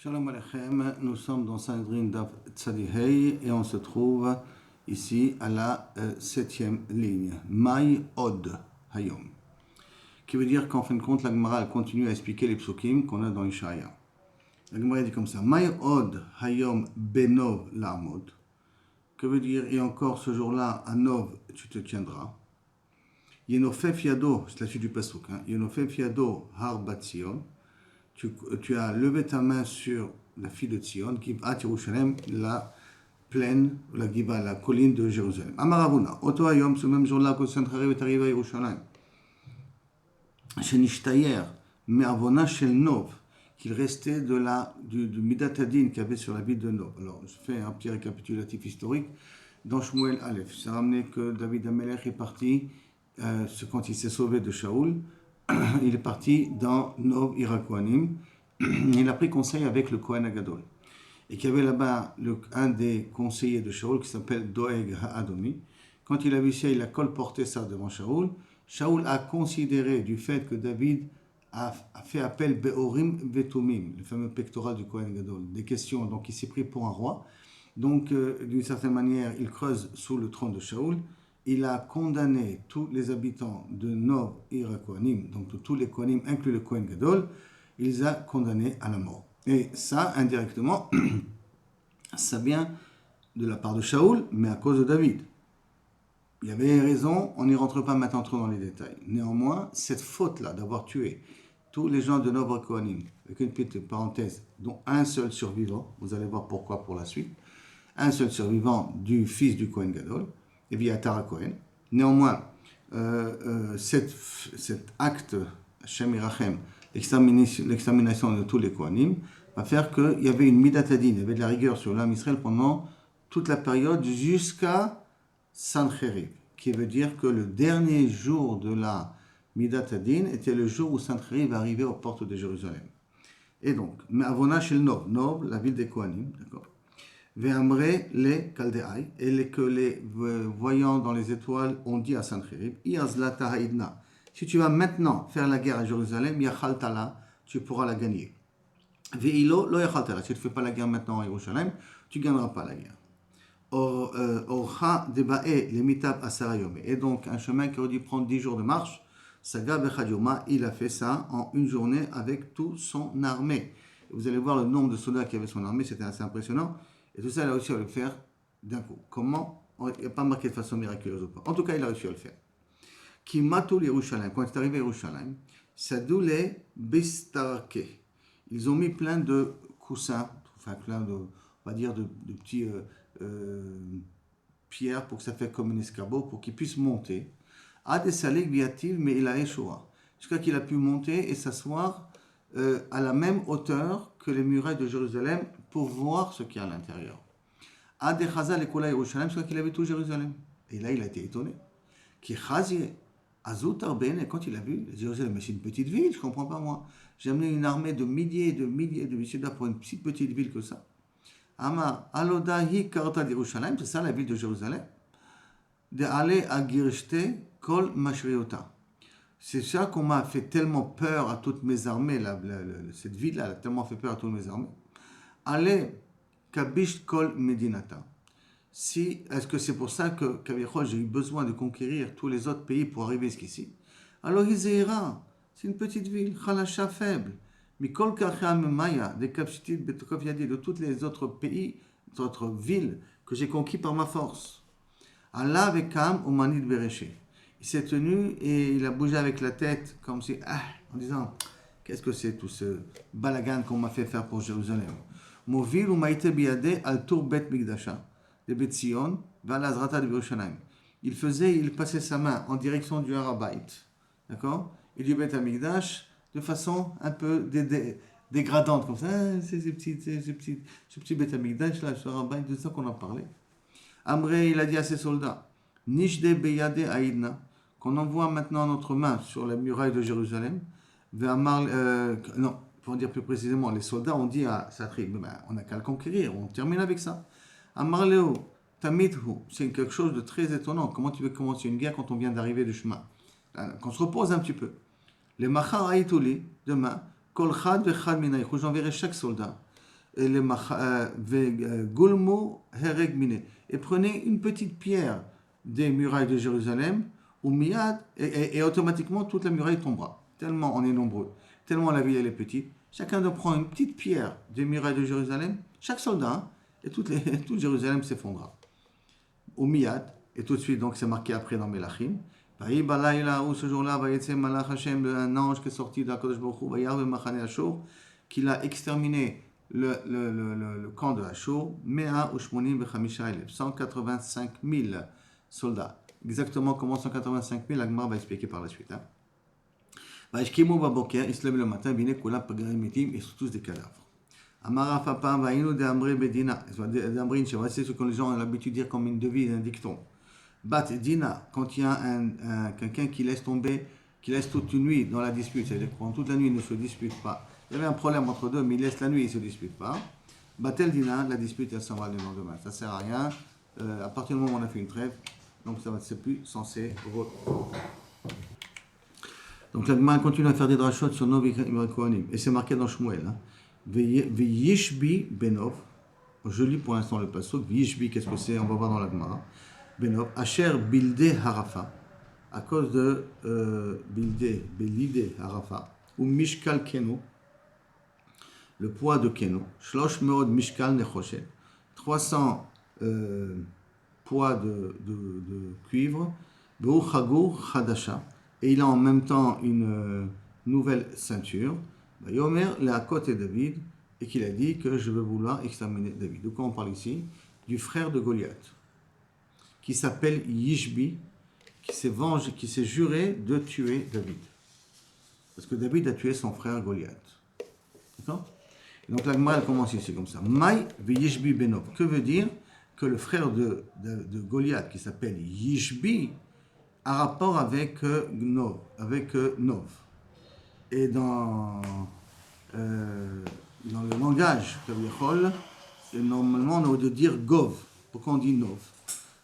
Shalom Aleichem, nous sommes dans Sanhedrin Daf Tzadihei et on se trouve ici à la septième ligne. Mai Od Hayom. Qui veut dire qu'en fin de compte, la Gemara continue à expliquer les psukim qu'on a dans Ishaïa. La Gemara dit comme ça. Mai Od Hayom Benov La'amod. Que veut dire, et encore ce jour-là, à Nov, tu te tiendras. Yenofef Yado, c'est la suite du pasuk. Yenofef Yado Har Bat Zion. Tu as levé ta main sur la fille de Tzion, Givat Yerushalem, la plaine, la Giva, la colline de Jérusalem. Amaravuna, Oto Hayom, ce même jour-là que Sanchariv est arrivé à Yerushalem. Shenishtayer, Me'avona Shel Nov, qu'il restait du Midatadin qu'il y avait sur la ville de Nov. Alors, je fais un petit récapitulatif historique. Dans Shmuel Aleph, c'est ramené que David Amelech est parti, quand il s'est sauvé de Shaoul. Il est parti dans Nov Irakoanim. Il a pris conseil avec le Kohen Agadol. Et qu'il y avait là-bas un des conseillers de Shaoul qui s'appelle Doeg Ha'adomi. Quand il a vu ça, il a colporté ça devant Shaoul. Shaoul a considéré du fait que David a fait appel Be'orim Vetumim, le fameux pectoral du Kohen Agadol, des questions. Donc il s'est pris pour un roi. Donc d'une certaine manière, il creuse sous le trône de Shaoul. Il a condamné tous les habitants de Nov Irakoanim, donc tous les Kohanim, inclus le Kohen Gadol, il les a condamnés à la mort. Et ça, indirectement, ça vient de la part de Shaoul, mais à cause de David. Il y avait raison, on n'y rentre pas maintenant trop dans les détails. Néanmoins, cette faute-là d'avoir tué tous les gens de Nov Irakoanim, avec une petite parenthèse, dont un seul survivant, vous allez voir pourquoi pour la suite, un seul survivant du fils du Kohen Gadol, et bien Tara Cohen. Néanmoins, cet acte, Hashem Irachem, l'extermination de tous les Kohanim, va faire qu'il y avait une midatadine, il y avait de la rigueur sur l'âme Israël pendant toute la période jusqu'à Sancheriv, qui veut dire que le dernier jour de la midatadine était le jour où Sancheriv arrivait aux portes de Jérusalem. Et donc, Me'avona shel Nov, Nov, la ville des Kohanim, d'accord. Ve'amre les Chaldéaï, et que les voyants dans les étoiles ont dit à Sancheriv, Iazlata ha'idna, si tu vas maintenant faire la guerre à Jérusalem, yachaltala, tu pourras la gagner. Ve'ilo lo yachaltala, si tu ne fais pas la guerre maintenant à Jérusalem, tu ne gagneras pas la guerre. Orcha debae lemitab asarayome, et donc un chemin qui aurait dû prendre 10 jours de marche, Saga bechadioma, il a fait ça en une journée avec toute son armée. Vous allez voir le nombre de soldats qui avaient son armée, c'était assez impressionnant. Et tout ça, il a réussi à le faire d'un coup. Comment? Il n'y a pas marqué de façon miraculeuse ou pas. En tout cas, il a réussi à le faire. Qui matou Yerushalem, quand il est arrivé à Yerushalem, Sadoule Bistarke. Ils ont mis plein de coussins, enfin plein de, on va dire, de petits pierres pour que ça fasse comme un escabeau, pour qu'il puisse monter. A des salés viativ, mais il a échoué. Jusqu'à qu'il a pu monter et s'asseoir à la même hauteur que les murailles de Jérusalem pour voir ce qu'il y a à l'intérieur. Adechazal et Kola Yerushalem, soit qu'il avait tout Jérusalem. Et là, il a été étonné. Qui chazie Azut Arben, et quand il a vu Jérusalem, mais c'est une petite ville, je ne comprends pas moi. J'ai amené une armée de milliers de soldats pour une petite ville que ça. Ama Alodahi Karata d'Yerushalem, c'est ça la ville de Jérusalem. De aller à Girshte Kol Mashriota. C'est ça qu'on m'a fait tellement peur à toutes mes armées, cette ville-là a tellement fait peur à toutes mes armées. Allez, Kabish Kol Medinata. Est-ce que c'est pour ça que j'ai eu besoin de conquérir tous les autres pays pour arriver jusqu'ici? Alors Iséira, c'est une petite ville, Khalasha faible. Mikol Kacham Maya, des capacités de tous les autres pays, d'autres villes que j'ai conquis par ma force. Allah Vekam Omanid Bereché. Il s'est tenu et il a bougé avec la tête comme si, en disant, qu'est-ce que c'est tout ce balagan qu'on m'a fait faire pour Jérusalem? Movil ou maïte biade al tour bet migdasha de Betzion vers l'Azrata de Yerushalayim. Il passait sa main en direction du Harabait, d'accord, et du Bet Amigdash de façon un peu dégradante comme ça. Ce petit Bet Amigdash là, ce Harabait, de ça qu'on en parlait. Amré, il a dit à ses soldats, Nishde beyade aïdna, qu'on envoie maintenant notre main sur la muraille de Jérusalem. Non, pour dire plus précisément, les soldats ont dit à sa tribu, on n'a qu'à le conquérir, on termine avec ça. Amarleo, Tamidhu, c'est quelque chose de très étonnant. Comment tu veux commencer une guerre quand on vient d'arriver du chemin? Qu'on se repose un petit peu. Les Machar Aïtouli, demain, Kol Chad Vechad Minaïchou, j'enverrai chaque soldat. Gulmo hereg mine. Et prenez une petite pierre des murailles de Jérusalem, ou miad, et automatiquement toute la muraille tombera. Tellement on est nombreux, tellement la ville elle est petite. Chacun doit prendre une petite pierre des murailles de Jérusalem, chaque soldat, hein, et toute Jérusalem s'effondra. Au miad, et tout de suite, donc c'est marqué après dans Melachim. Vaï balayla, où ce jour-là, va yetze malach Hashem, un ange qui est sorti d'Akadosh Baruch Hu, vayar v'machane Ashur, qu'il a exterminé le camp de Ashur, Mea ushmonim v'chamisha elef, 185 000 soldats. Exactement comment 185 000, l'Agmar va expliquer par la suite. Hein. Vaishkimu baboker, ils se lèvent le matin, bine kula pagarim metim, ils sont tous des cadavres. Amara Fapam, vaïnu de Ambre Bedina, d'Ambrin, c'est ce que les gens ont l'habitude de dire comme une devise, un dicton. Bat Dina, quand il y a quelqu'un qui laisse tomber, qui laisse toute une nuit dans la dispute, c'est-à-dire que pendant toute la nuit il ne se dispute pas. Il y avait un problème entre deux, mais il laisse la nuit et il ne se dispute pas. Batel Dina, la dispute, elle s'en va le lendemain. Ça ne sert à rien. À partir du moment où on a fait une trêve, donc ça c'est plus censé. Donc la Gemara continue à faire des drachot sur Nov et Kohanim. Et c'est marqué dans Shmuel. Hein. V'yishbi benov. Je lis pour l'instant le pasuk. V'yishbi, qu'est-ce que c'est? On va voir dans la Gemara. Benov. Asher bilde harafa. À cause de belide harafa. Ou mishkal keno. Le poids de keno. Shlosh meod mishkal nechoshet. 300 poids de cuivre. Be'u chagur chadasha. Et il a en même temps une nouvelle ceinture. Yomer l'a côté David, et qu'il a dit que je veux vouloir exterminer David. De quoi on parle ici? Du frère de Goliath, qui s'appelle Yishbi, qui s'est juré de tuer David. Parce que David a tué son frère Goliath. D'accord? Et donc la Gemara commence ici comme ça. Maï Yishbi Benov. Que veut dire que le frère de Goliath, qui s'appelle Yishbi, a rapport avec Nov. Et dans le langage Kaviachol, normalement on a de dire Gov. Pourquoi on dit Nov?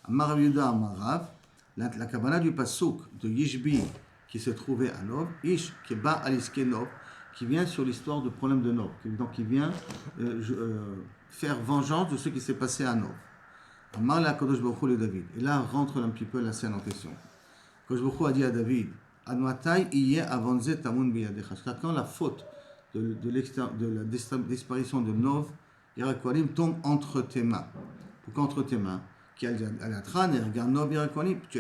Amar Yuda Amarav, la Kabbalah du Pasuk de Yishbi qui se trouvait à Nov, Ish Keba Aliske Nov, qui vient sur l'histoire du problème de Nov, donc qui vient faire vengeance de ce qui s'est passé à Nov. Amar la Kadosh Baruch Hu le David. Et là rentre un petit peu la scène en question. Kadosh Baruch Hu a dit à David, quand la faute de la disparition de Nov, Yerakwalim tombe entre tes mains. Pourquoi entre tes mains? Tu as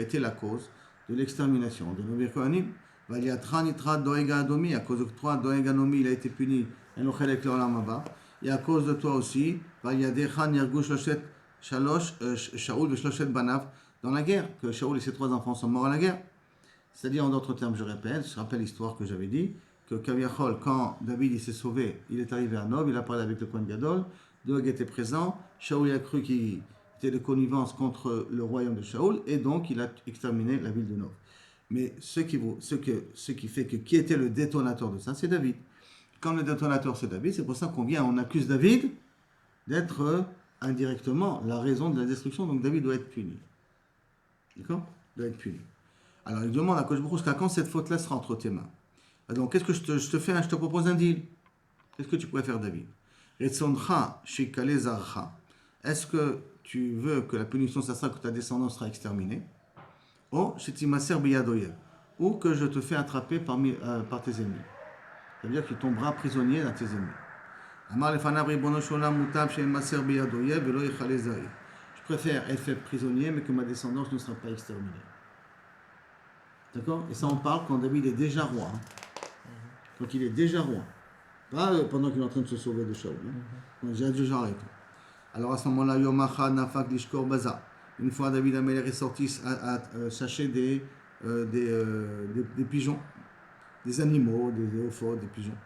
été la cause de l'extermination de Nov Yerakwalim. À cause de toi, Doeganomi, il a été puni. Et à cause de toi aussi, dans la guerre, que Shaoul et ses 3 enfants sont morts à la guerre. C'est-à-dire, en d'autres termes, je répète, je rappelle l'histoire que j'avais dit, que Kaviachol, quand David il s'est sauvé, il est arrivé à Nob, il a parlé avec le Kohen Gadol, Doeg était présent, Shaoul a cru qu'il était de connivence contre le royaume de Shaoul, et donc il a exterminé la ville de Nob. Mais ce qui fait que qui était le détonateur de ça, c'est David. Quand le détonateur c'est David, c'est pour ça on accuse David d'être indirectement la raison de la destruction, donc David doit être puni. D'accord? Doit être puni. Alors il demande à Kosh Baruch Hu, quand cette faute-là sera entre tes mains. Donc qu'est-ce que je te fais? Je te propose un deal. Qu'est-ce que tu pourrais faire, David? Est-ce que tu veux que la punition, ça sera que ta descendance sera exterminée? Ou que je te fais attraper par tes ennemis. Ça veut dire que tu tomberas prisonnier dans tes ennemis. Je préfère être fait prisonnier, mais que ma descendance ne sera pas exterminée. D'accord? Et ça, on parle quand David est déjà roi. Hein. Quand il est déjà roi. Pas pendant qu'il est en train de se sauver de Shaoul. Hein. Donc, j'ai déjà arrêté. Alors à ce moment-là, Yomacha Nafak Lishkor Baza. Une fois David Améler est sorti à chercher des pigeons, des animaux, des ophos, des pigeons.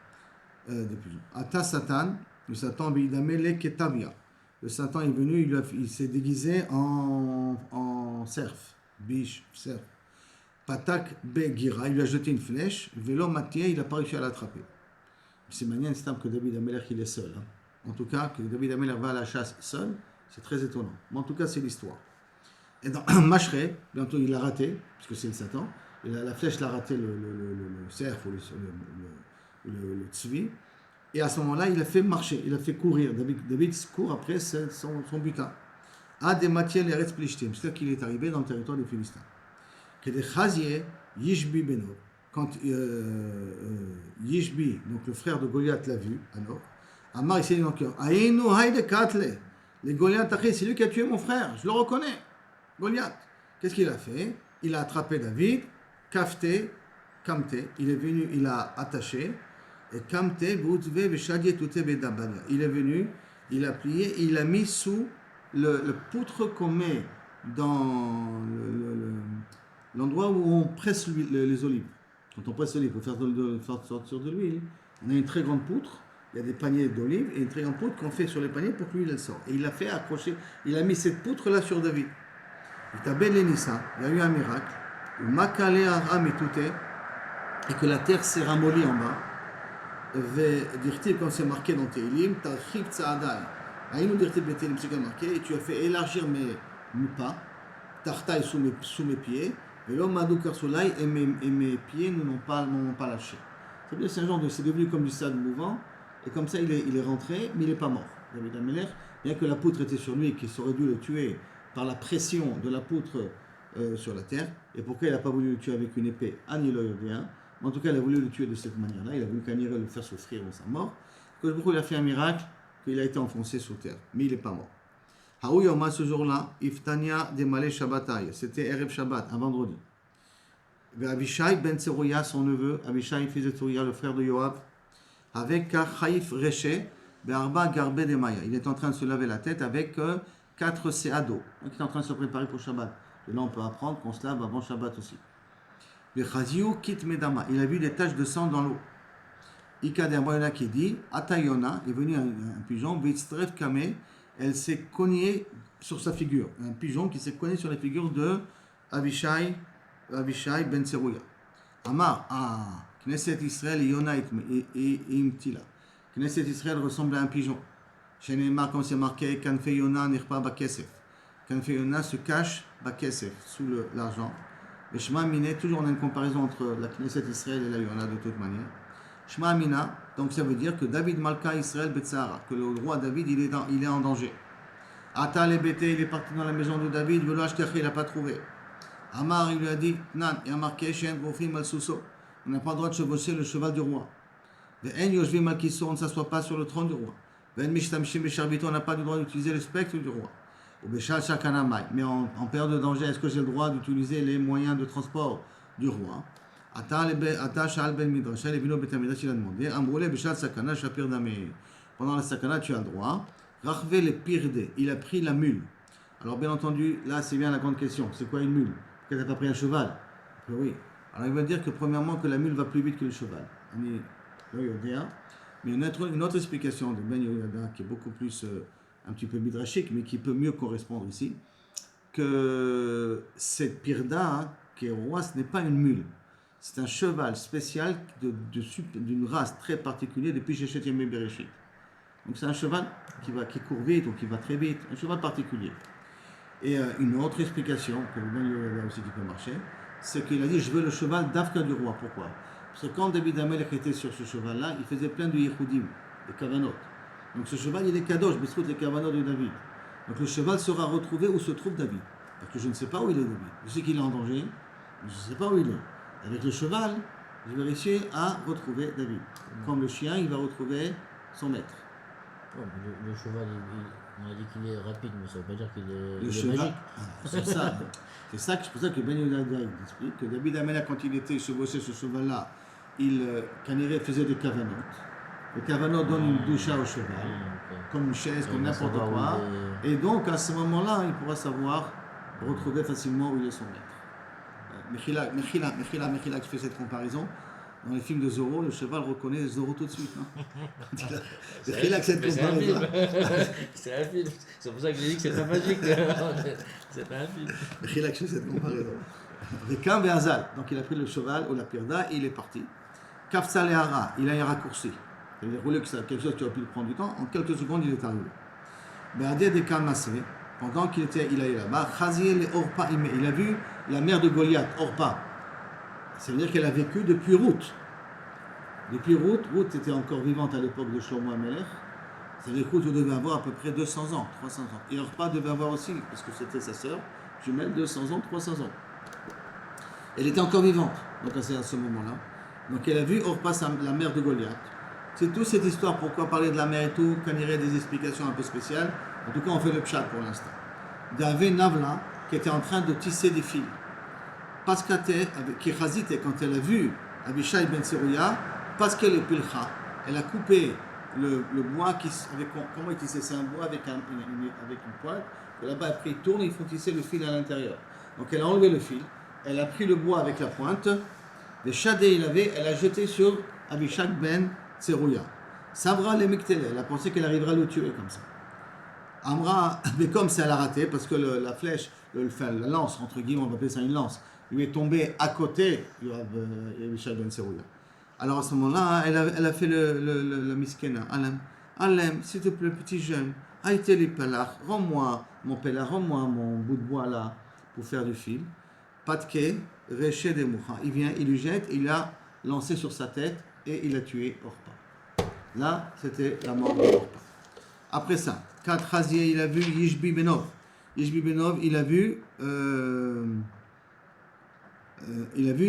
Ata Satan, le Satan Améler Ketavia. Le Satan est venu, il s'est déguisé en cerf, biche, cerf. Patak Begira, il lui a jeté une flèche, Vélo Matia, il n'a pas réussi à l'attraper. C'est manière que David Améler il est seul. Hein. En tout cas, que David Améler va à la chasse seul, c'est très étonnant. Mais en tout cas, c'est l'histoire. Et dans Mashré, bientôt il l'a raté, puisque c'est le Satan, et la flèche l'a raté le cerf ou le tzvi, Et à ce moment-là, il a fait marcher, il a fait courir. David court après son butin. À des matières les restes plishtim, c'est-à-dire qu'il est arrivé dans le territoire des Philistins. Que des chazier Yishbi Beno. Quand Yishbi, donc le frère de Goliath, l'a vu, alors, Amar il s'est dit dans le cœur, Aïnou Haïde Katle, les Goliath, c'est lui qui a tué mon frère, je le reconnais, Goliath. Qu'est-ce qu'il a fait? Il a attrapé David, Kafté, Kamté, il est venu, il a attaché, et Kamté, Boutve, Veshadié, Touté, Bedabania. Il est venu, il a plié, il a mis sous le poutre qu'on met dans l'endroit où on presse les olives. Quand on presse l'olive, pour faire sortir de l'huile, on a une très grande poutre, il y a des paniers d'olives et une très grande poutre qu'on fait sur les paniers pour que l'huile elle sorte. Et il a fait accrocher, il a mis cette poutre là sur David. Il y a eu un miracle, Makale Aram et Touté, et que la terre s'est ramollie en bas. Dire-t-il, comme c'est marqué dans Télim, Tarchib Tsaadai. Aïnou dire-t-il, Télim, c'est marqué, et tu as fait élargir mes pas, Tartaï sous mes pieds, et l'homme Madou Karsoulaï, et mes pieds ne m'ont pas lâché. C'est-à-dire, c'est devenu comme du sable mouvant, et comme ça il est rentré, mais il n'est pas mort. David Améler, bien que la poutre était sur lui, et qu'il aurait dû le tuer par la pression de la poutre sur la terre, et pourquoi il n'a pas voulu le tuer avec une épée, Ani Loyodéen. En tout cas, il a voulu le tuer de cette manière-là. Il a voulu qu'Aniré le faire souffrir dans sa mort. Que beaucoup il a fait un miracle, qu'il a été enfoncé sous terre. Mais il n'est pas mort. Haouyoma, ce jour-là, Iftania Demale Shabbatai. C'était Erev Shabbat, un vendredi. Abishai ben Tserouya, son neveu, Abishai fils de Tserouya, le frère de Yoav, avec Chaïf Reché, Be'arba Garbe de Maya. Il est en train de se laver la tête avec 4 séados. Donc il est en train de se préparer pour Shabbat. Et là, on peut apprendre qu'on se lave avant Shabbat aussi. Il a vu des taches de sang dans l'eau. Ikader Boyona qui dit Atayona est venu un pigeon, Vitstref Kame, elle s'est cognée sur sa figure. Un pigeon qui s'est cogné sur la figure de Abishai ben Tserouya. Amar, Knesset Israël et Yona et Imtila. Knesset Israël ressemble à un pigeon. Chez Neymar, comme c'est marqué, Kanfe Yona n'irpa bakesef. Kanfe Yona se cache bakesef, sous l'argent. Et Shema Amina, toujours on a une comparaison entre la Knesset Israël et la Yona de toute manière. Shema Amina, donc ça veut dire que David Malka Israël Betsahara, que le roi David il est en danger. Ata le Bété, il est parti dans la maison de David, Velo Ashkechi, il n'a pas trouvé. Amar, il lui a dit, Nan, il a marqué Shen Rofim Al Sousso, on n'a pas le droit de chevaucher le cheval du roi. Ve'en Yoshvim Al Kisso, on ne s'assoit pas sur le trône du roi. Ve'en Mishtamshim Besharbito, on n'a pas le droit d'utiliser le spectre du roi. Mais en période de danger, est-ce que j'ai le droit d'utiliser les moyens de transport du roi? Pendant la sakana, tu as le droit. Il a pris la mule. Alors bien entendu, là c'est bien la grande question. C'est quoi une mule? Pourquoi tu n'as pas pris un cheval? Oui. Alors il va dire que premièrement que la mule va plus vite que le cheval. Mais une autre explication de Ben Yehoyada qui est beaucoup plus un petit peu midrashique, mais qui peut mieux correspondre ici, que cette pirda qui est roi, ce n'est pas une mule. C'est un cheval spécial d'une race très particulière depuis Shechet Yemei Bereshit. Donc c'est un cheval qui court vite ou qui va très vite, un cheval particulier. Et une autre explication, que le Ben Yehoyada aussi qui peut marcher, c'est qu'il a dit je veux le cheval d'Afka du roi. Pourquoi? Parce que quand David Amelech était sur ce cheval-là, il faisait plein de yichudim, de kavanot. Donc ce cheval, il est kadosh, bisrout les kavanot de David. Donc le cheval sera retrouvé où se trouve David. Parce que je ne sais pas où il est David. Je sais qu'il est en danger, mais je ne sais pas où il est. Avec le cheval, je vais réussir à retrouver David. Comme le chien, il va retrouver son maître. Oh, le cheval, on a dit qu'il est rapide, mais ça ne veut pas dire qu'il est, cheval, magique. C'est pour ça que Ben Yehoyada explique que David Amelech, quand il était chevauché ce cheval-là, Kaniré faisait des kavanot. Le kavanot donne une doucha au cheval, comme une chaise, comme n'importe quoi. Et donc, à ce moment-là, il pourra savoir retrouver facilement où il est son maître. Mechila qui fait cette comparaison. Dans les films de Zorro, le cheval reconnaît Zorro tout de suite. Mechila cette comparaison. C'est un film. C'est pour ça que j'ai dit que c'est pas magique. C'est pas un film. Mechila qui fait cette comparaison. Avec un Béazal. Donc, il a pris le cheval ou la pirda et il est parti. Kafsa Lehara, il a un raccourci. Il a roulé quelque chose qui aurait pu le prendre du temps. En quelques secondes, il est arrivé. Be'adeh de Kalmasé, pendant qu'il allait là-bas, Chaziel et Orpa, il a vu la mère de Goliath, Orpa. Ça veut dire qu'elle a vécu depuis Ruth. Depuis Ruth était encore vivante à l'époque de Shlomo HaMelech. Ça veut dire que Ruth devait avoir à peu près 200 ans, 300 ans. Et Orpa devait avoir aussi, parce que c'était sa sœur, jumelle, 200 ans, 300 ans. Elle était encore vivante, donc à ce moment-là. Donc elle a vu Orpa, la mère de Goliath. C'est toute cette histoire, pourquoi parler de la mère et tout, quand il y aurait des explications un peu spéciales. En tout cas, on fait le pshat pour l'instant. Il y avait Navla qui était en train de tisser des fils. Paskate, qui chazite, quand elle a vu Abishai ben Tserouya, parce qu'elle est pilcha, elle a coupé le bois, comment il tissait, c'est un bois avec une pointe, et là-bas après il tourne et ils font tisser le fil à l'intérieur. Donc elle a enlevé le fil, elle a pris le bois avec la pointe, les shadé il avait, elle a jeté sur Abishai ben Tserouya. Savra le Miktele, elle a pensé qu'elle arrivera à le tuer comme ça. Amra, mais comme ça elle a raté, parce que la flèche, la lance, entre guillemets, on va appeler ça une lance, lui est tombée à côté Abishai ben Tserouya. Alors à ce moment-là, elle a fait la miskena. Alem, s'il te plaît, petit jeune, aïteli pelach, rends-moi mon pelach, rends-moi mon bout de bois là pour faire du fil. Patke, reché de moucha. Il vient, il lui jette, il l'a lancé sur sa tête et il a tué Orpa. Là, c'était la mort de Orpa. Après ça, quand Chazier, il a vu Yishbi Benov. Yishbi Benov, il a vu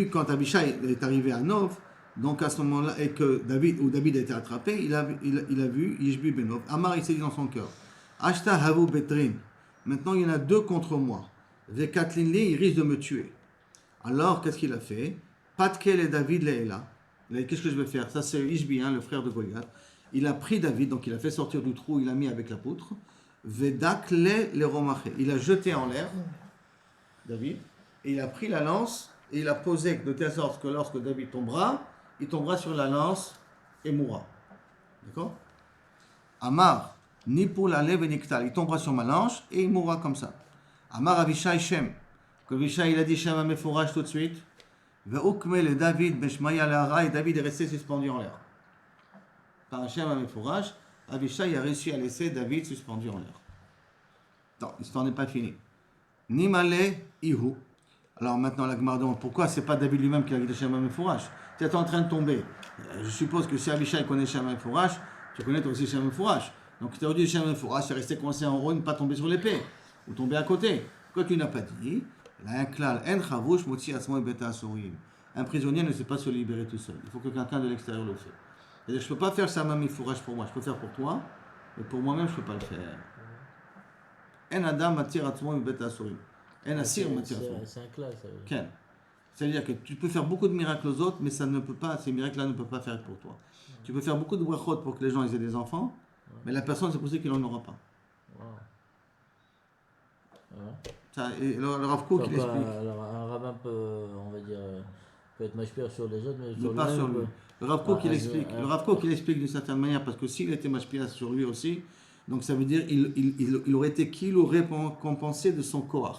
quand Abishai est arrivé à Nov. Donc à ce moment-là, et que David a été attrapé, il a vu Yishbi Benov. Amar, il s'est dit dans son cœur, Ashta Havu Betrin. Maintenant, il y en a deux contre moi. Vekatlinli, il risque de me tuer. Alors, qu'est-ce qu'il a fait? Patkel et David Leila. Il a dit, qu'est-ce que je vais faire? Ça, c'est Yishbi, le frère de Goliath. Il a pris David, donc il a fait sortir du trou, il l'a mis avec la poutre. Vedakle le romaché. Il a jeté en l'air, David, et il a pris la lance, et il a posé de telle sorte que lorsque David tombera, il tombera sur la lance et mourra. D'accord? Amar, ni pour la lèvre niktal, il tombera sur ma lance et il mourra comme ça. Amar Avishai Shem, que Avishai il a dit Shem Amefourage tout de suite. Ve'ukme le David Beshmaya Lara, et David est resté suspendu en l'air. Par Shem Amefourage, Avishai a réussi à laisser David suspendu en l'air. Non, l'histoire n'est pas finie. Nimale Ihu. Alors maintenant la Gemara demande pourquoi c'est pas David lui-même qui a dit Shem Amefourage. Tu es en train de tomber. Je suppose que si Abishai connaît Shem Fourage, tu connais toi aussi Shem Fourage. Donc tu as dit Shem Fourage, c'est resté coincé en haut, ne pas tomber sur l'épée, ou tomber à côté. Quoi tu n'as pas dit, un klal, en chavouch, motzi asmo et beta asurim. Un prisonnier ne sait pas se libérer tout seul. Il faut que quelqu'un de l'extérieur le fasse. C'est-à-dire, je ne peux pas faire Shem Fourage pour moi, je peux faire pour toi, mais pour moi-même, je ne peux pas le faire. En adam matir asmo et beta asurim. En asir matir asmo. C'est un classe, ça veut dire. C'est-à-dire que tu peux faire beaucoup de miracles aux autres, mais ça ne peut pas, ces miracles-là ne peuvent pas faire pour toi. Tu peux faire beaucoup de brachot pour que les gens aient des enfants, mais la personne, c'est possible qu'il n'en aura pas. Ça, et le Rav Kook, il explique. Alors, un rabbin peut, on va dire, peut être mashpir sur les autres, mais pas sur lui. Le Rav Kook, il explique. Le Rav Kook, il explique d'une certaine manière, parce que s'il était mashpir sur lui aussi, donc ça veut dire il aurait été qu'il aurait compensé de son koach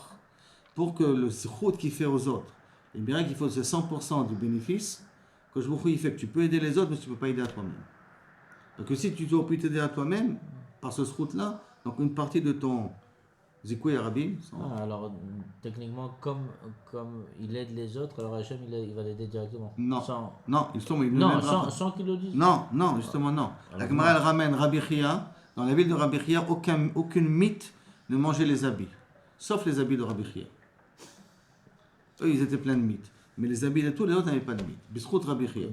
pour que le zchut qu'il fait aux autres. Et bien qu'il faut c'est 100% du bénéfice que je vous il fait que tu peux aider les autres mais tu ne peux pas aider à toi-même. Donc si tu dois plus t'aider à toi-même par ce route-là, donc une partie de ton zikoué arabi. Alors techniquement comme il aide les autres, alors Hachem il va l'aider directement. Non, justement il sans qu'il le dise. Non, justement non. La Gemara elle ramène Rabbi Chia, dans la ville de Rabbi Chia, aucune mythe ne mangeait les habits, sauf les habits de Rabbi Chia. Eux, ils étaient pleins de mythes. Mais les habits de tous les autres n'avaient pas de mythes. Bisrout Rabbi Chia.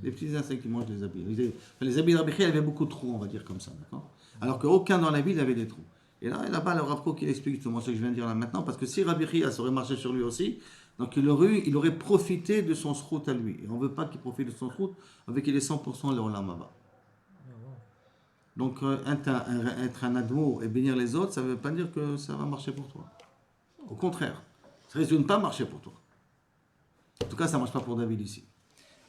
Les petits insectes qui mangent les habits. Les habits de Rabbi Chia avaient beaucoup de trous, on va dire comme ça. D'accord? Alors qu'aucun dans la ville avait des trous. Et là-bas, le Rav Kook, il explique justement ce que je viens de dire là maintenant. Parce que si Rabbi Chia aurait marché sur lui aussi, donc il aurait profité de son srout à lui. Et on ne veut pas qu'il profite de son srout, on veut qu'il ait 100% le Olam Haba. Donc être un admo et bénir les autres, ça ne veut pas dire que ça va marcher pour toi. Au contraire. Ça risque de ne pas marcher pour toi. En tout cas, ça ne marche pas pour David ici.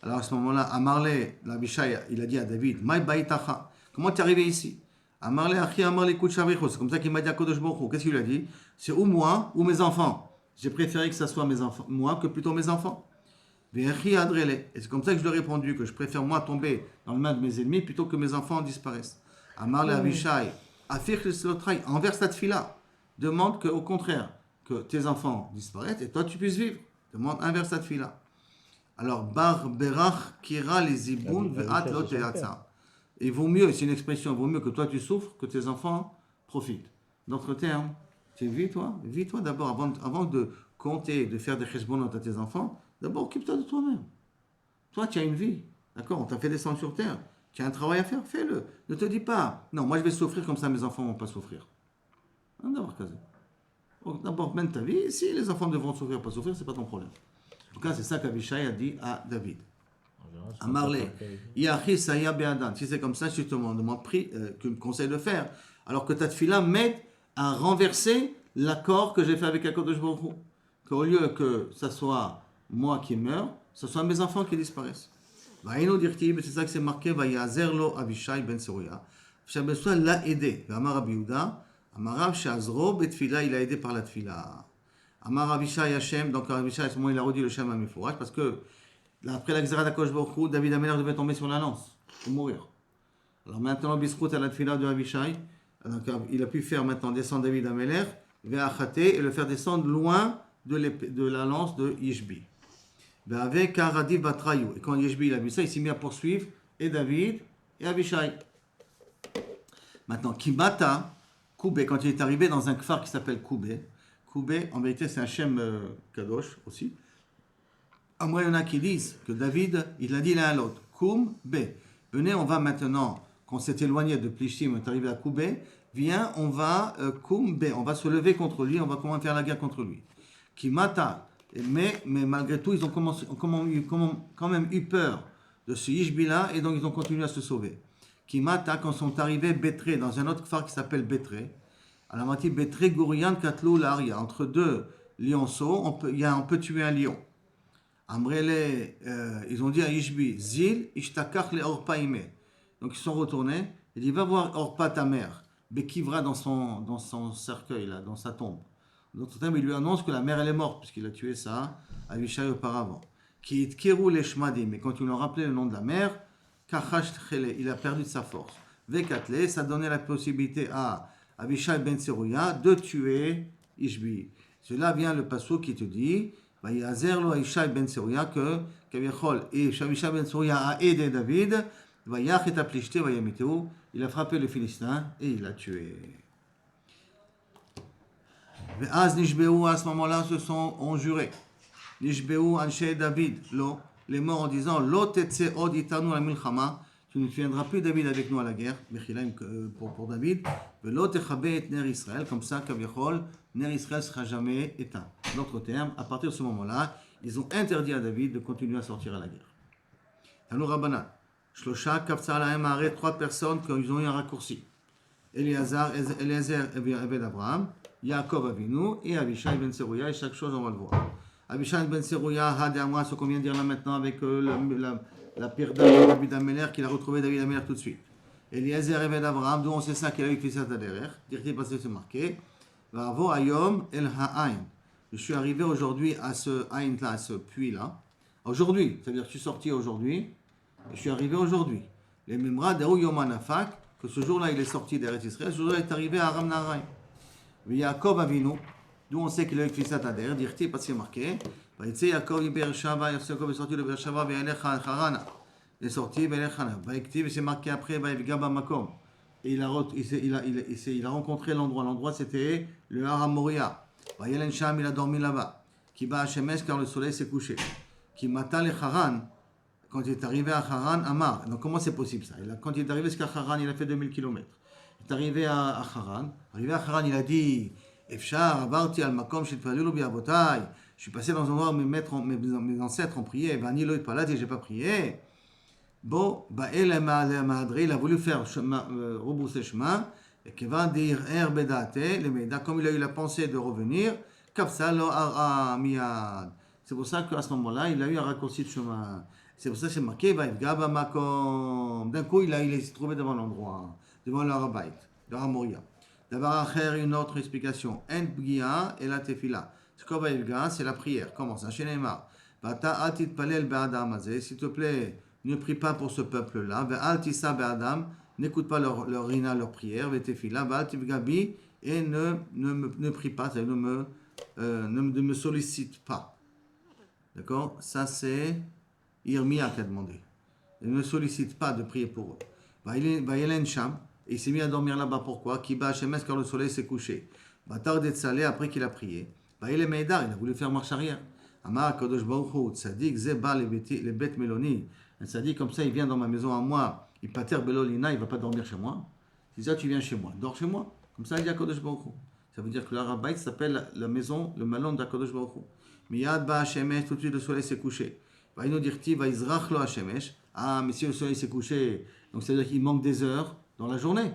Alors à ce moment-là, Amarlé, l'Abishai, il a dit à David, Maï baïtacha, comment tu es arrivé ici? Amarlé, Achi, Amarlé, Kouchavicho, c'est comme ça qu'il m'a dit à Kodesh Baruch. Qu'est-ce qu'il lui a dit? C'est ou moi ou mes enfants. J'ai préféré que ça soit mes enfants, moi que plutôt mes enfants. Et c'est comme ça que je lui ai répondu, que je préfère moi tomber dans le main de mes ennemis plutôt que mes enfants disparaissent. Amarlé, Abishai, Afir Slotrai, envers cette fille-là, demande qu'au contraire, que tes enfants disparaissent et toi tu puisses vivre. Demande inverse cette fille-là. Alors, bar berach kira les ziboun ve'at lo te'atza. Il vaut mieux, c'est une expression, il vaut mieux que toi tu souffres, que tes enfants profitent. D'autres termes, tu vis toi d'abord, avant de compter, de faire des chesbonot à tes enfants, d'abord occupe-toi de toi-même. Toi, tu as une vie, d'accord? On t'a fait descendre sur terre. Tu as un travail à faire, fais-le. Ne te dis pas, non, moi je vais souffrir comme ça, mes enfants ne vont pas souffrir. D'abord, d'abord, mène ta vie. Si les enfants devront souffrir, pas souffrir, c'est pas ton problème. En tout cas, c'est ça qu'Avishai a dit à David. En général, c'est À comme ça Marley, qu'on fait. Yachi Saya Beadan. Si c'est comme ça, je te demande que me conseille de faire. Alors que ta tefila m'aide à renverser l'accord que j'ai fait avec Akadosh Baruch Hu. Qu'au lieu que ça soit moi qui meurs, ce soit mes enfants qui disparaissent. Vaïno dirtib, c'est ça que c'est marqué, Vayazer lo Avishai ben Seruya. Avishai ben Seruya l'a aidé. Amar Rabbi Yehuda, Amar Rav Shazro betfila, il a aidé par la tefila. Amar Avishai Hashem, donc Avishai, à ce moment il a redit le Shem à Mefourach, parce que après la Xéra d'Akosh Baruch Hu, David Améler devait tomber sur la lance pour mourir. Alors maintenant, Bisrout à la tefila de Avishai, donc il a pu faire maintenant descendre David Améler vers Achaté et le faire descendre loin de la lance de Yishbi. Avec Aradi Batrayou. Et quand Yeshbi a vu ça, il s'est mis à poursuivre et David et Avishai. Maintenant, Kimata, Koubé, quand il est arrivé dans un kfar qui s'appelle Koubé, Koubé, en vérité, c'est un Shem Kadosh aussi. À moi, il y en a qui disent que David, il a dit l'un à l'autre, Koum, Bé. Venez, on va maintenant, qu'on s'est éloigné de Plishtim, on est arrivé à Koubé, viens, on va, Koum, Bé, on va se lever contre lui, on va comment faire la guerre contre lui. Kimata, mais malgré tout, ils ont quand même eu peur de ce Yishbi-là et donc ils ont continué à se sauver. Kimata, quand sont arrivés Bétré, dans un autre phare qui s'appelle Bétré, à la moitié Bétré, Gourian, Katlou, Laria, entre deux lionceaux, on peut tuer un lion. Amrele, ils ont dit à Yishbi, Zil, Ishtakach le Orpa ime. Donc ils sont retournés, il dit, va voir Orpa ta mère, Bekivra dans son cercueil, là, dans sa tombe. D'autres termes, il lui annonce que la mère elle est morte, puisqu'il a tué ça, Avishai auparavant. Qui est Kirou les Shmadim, mais quand ils lui ont rappelé le nom de la mère, Kachash Tchele, il a perdu de sa force. Vekatle, ça donnait la possibilité à Avishai ben Seruya de tuer Ishbi. Cela vient le passage qui te dit, Vayazer lo Avishai ben Seruya, que Kaviachol et Avishai ben Seruya a aidé David, Vayach et Aplishte, Vayamiteu, il a frappé le Philistin et il l'a tué. À ce moment-là, ont juré. Nishbeu Anshe David, les morts en disant, Lo tetse od itanu la milchama, tu ne viendras plus David avec nous à la guerre, pour David, Lo techabe et ner Israël, comme ça, Kaviachol, ner Israël sera jamais éteint. D'autres termes, à partir de ce moment-là, ils ont interdit à David de continuer à sortir à la guerre. Tanu Rabbanan, Shlosha Kafsa Lahem Haaret, 3 personnes qui ont eu un raccourci. Eliezer, Eved Abraham, Yaakov Avinu et Avishai ben Seruya, et chaque chose on va le voir. Avishai ben Seruya, Hadéamra, ce qu'on vient de dire là maintenant avec la pirda de David Améler, qu'il a retrouvé David Améler tout de suite. Eliezer Eved Abraham, d'où on sait ça qu'il a eu Kfissat Haderer, dire-t-il parce que c'est marqué. Vavo Ayom El Ha'ain. Je suis arrivé aujourd'hui à ce Ain là, à ce puits là. Aujourd'hui, c'est-à-dire que je suis sorti aujourd'hui, et je suis arrivé aujourd'hui. Les Mimra Deou Yom Anafak, que ce jour-là il est sorti d'Eretz Israël, ce jour-là il est arrivé à Aram Naharaim. Yaakov Avinu, d'où on sait qu'il a eu Kfissat Hader, dire-t-il parce qu'il est marqué. Yaakov est sorti de Beershava, il est sorti, et c'est marqué après, Makom. Et il a rencontré l'endroit. L'endroit c'était le Har Moria. Vayelen Sham, il a dormi là-bas. Qui bat Shemesh car le soleil s'est couché. Qui mata le Haran. Quand il est arrivé à Haran, Amar. Donc comment c'est possible ça? Quand il est arrivé jusqu'à Haran, il a fait 2000 km. Il est arrivé à Haran. Arrivé à Haran, il a dit Efshar, Avarti al Makom, Shitfalulu Biavotai. Je suis passé dans un endroit où mes ancêtres ont prié. Vani lo itpalat, et j'ai pas prié. Bon, il a voulu faire rebrousser chemin. Et Kevan dir Bedate, les Méda, comme il a eu la pensée de revenir, Kapsalo Miad. C'est pour ça qu'à ce moment-là, il a eu un raccourci de chemin. C'est pour ça que c'est marqué Vaivgaba Makom. D'un coup, il s'est trouvé devant l'endroit, devant le Harabait, le Hamoria. D'abord, une autre explication. En Bgia et la Tefila. Ce qu'on va Vaivga, c'est la prière. Comment ça? Shenema. Vata Atit Palel Be'adam Azeh. S'il te plaît, ne prie pas pour ce peuple-là. Ve'altisa Be'adam. N'écoute pas leur rina, leur prière. Ve'tefila. Ve'altivgabi. Et ne prie pas, c'est-à-dire ne me sollicite pas. D'accord? Ça, c'est Irmia qui a demandé. Il ne sollicite pas de prier pour eux. Vaïlen Sham, et il s'est mis à dormir là-bas. Pourquoi? Kiba Hashemes, car le soleil s'est couché. Batar de Tzalé, après qu'il a prié. Vaïle Meidar, il a voulu faire marche arrière. Amar Kadosh Baruch Hu, Tzadik, Zeba, les bêtes Méloni. Un Tzadik comme ça, il vient dans ma maison à moi. Il pater Belolina, il ne va pas dormir chez moi. C'est ça, tu viens chez moi. Dors chez moi. Comme ça, il y a Kadosh Baruch Hu. Ça veut dire que l'Arabait s'appelle la maison, le malon d'Akadosh Baruch Hu. Miyad Ba Hashemesh, tout de suite le soleil s'est couché. Va nous dire va Izrach lo Hashemesh. Ah, mais si le soleil s'est couché, donc c'est-à-dire qu'il manque des heures dans la journée.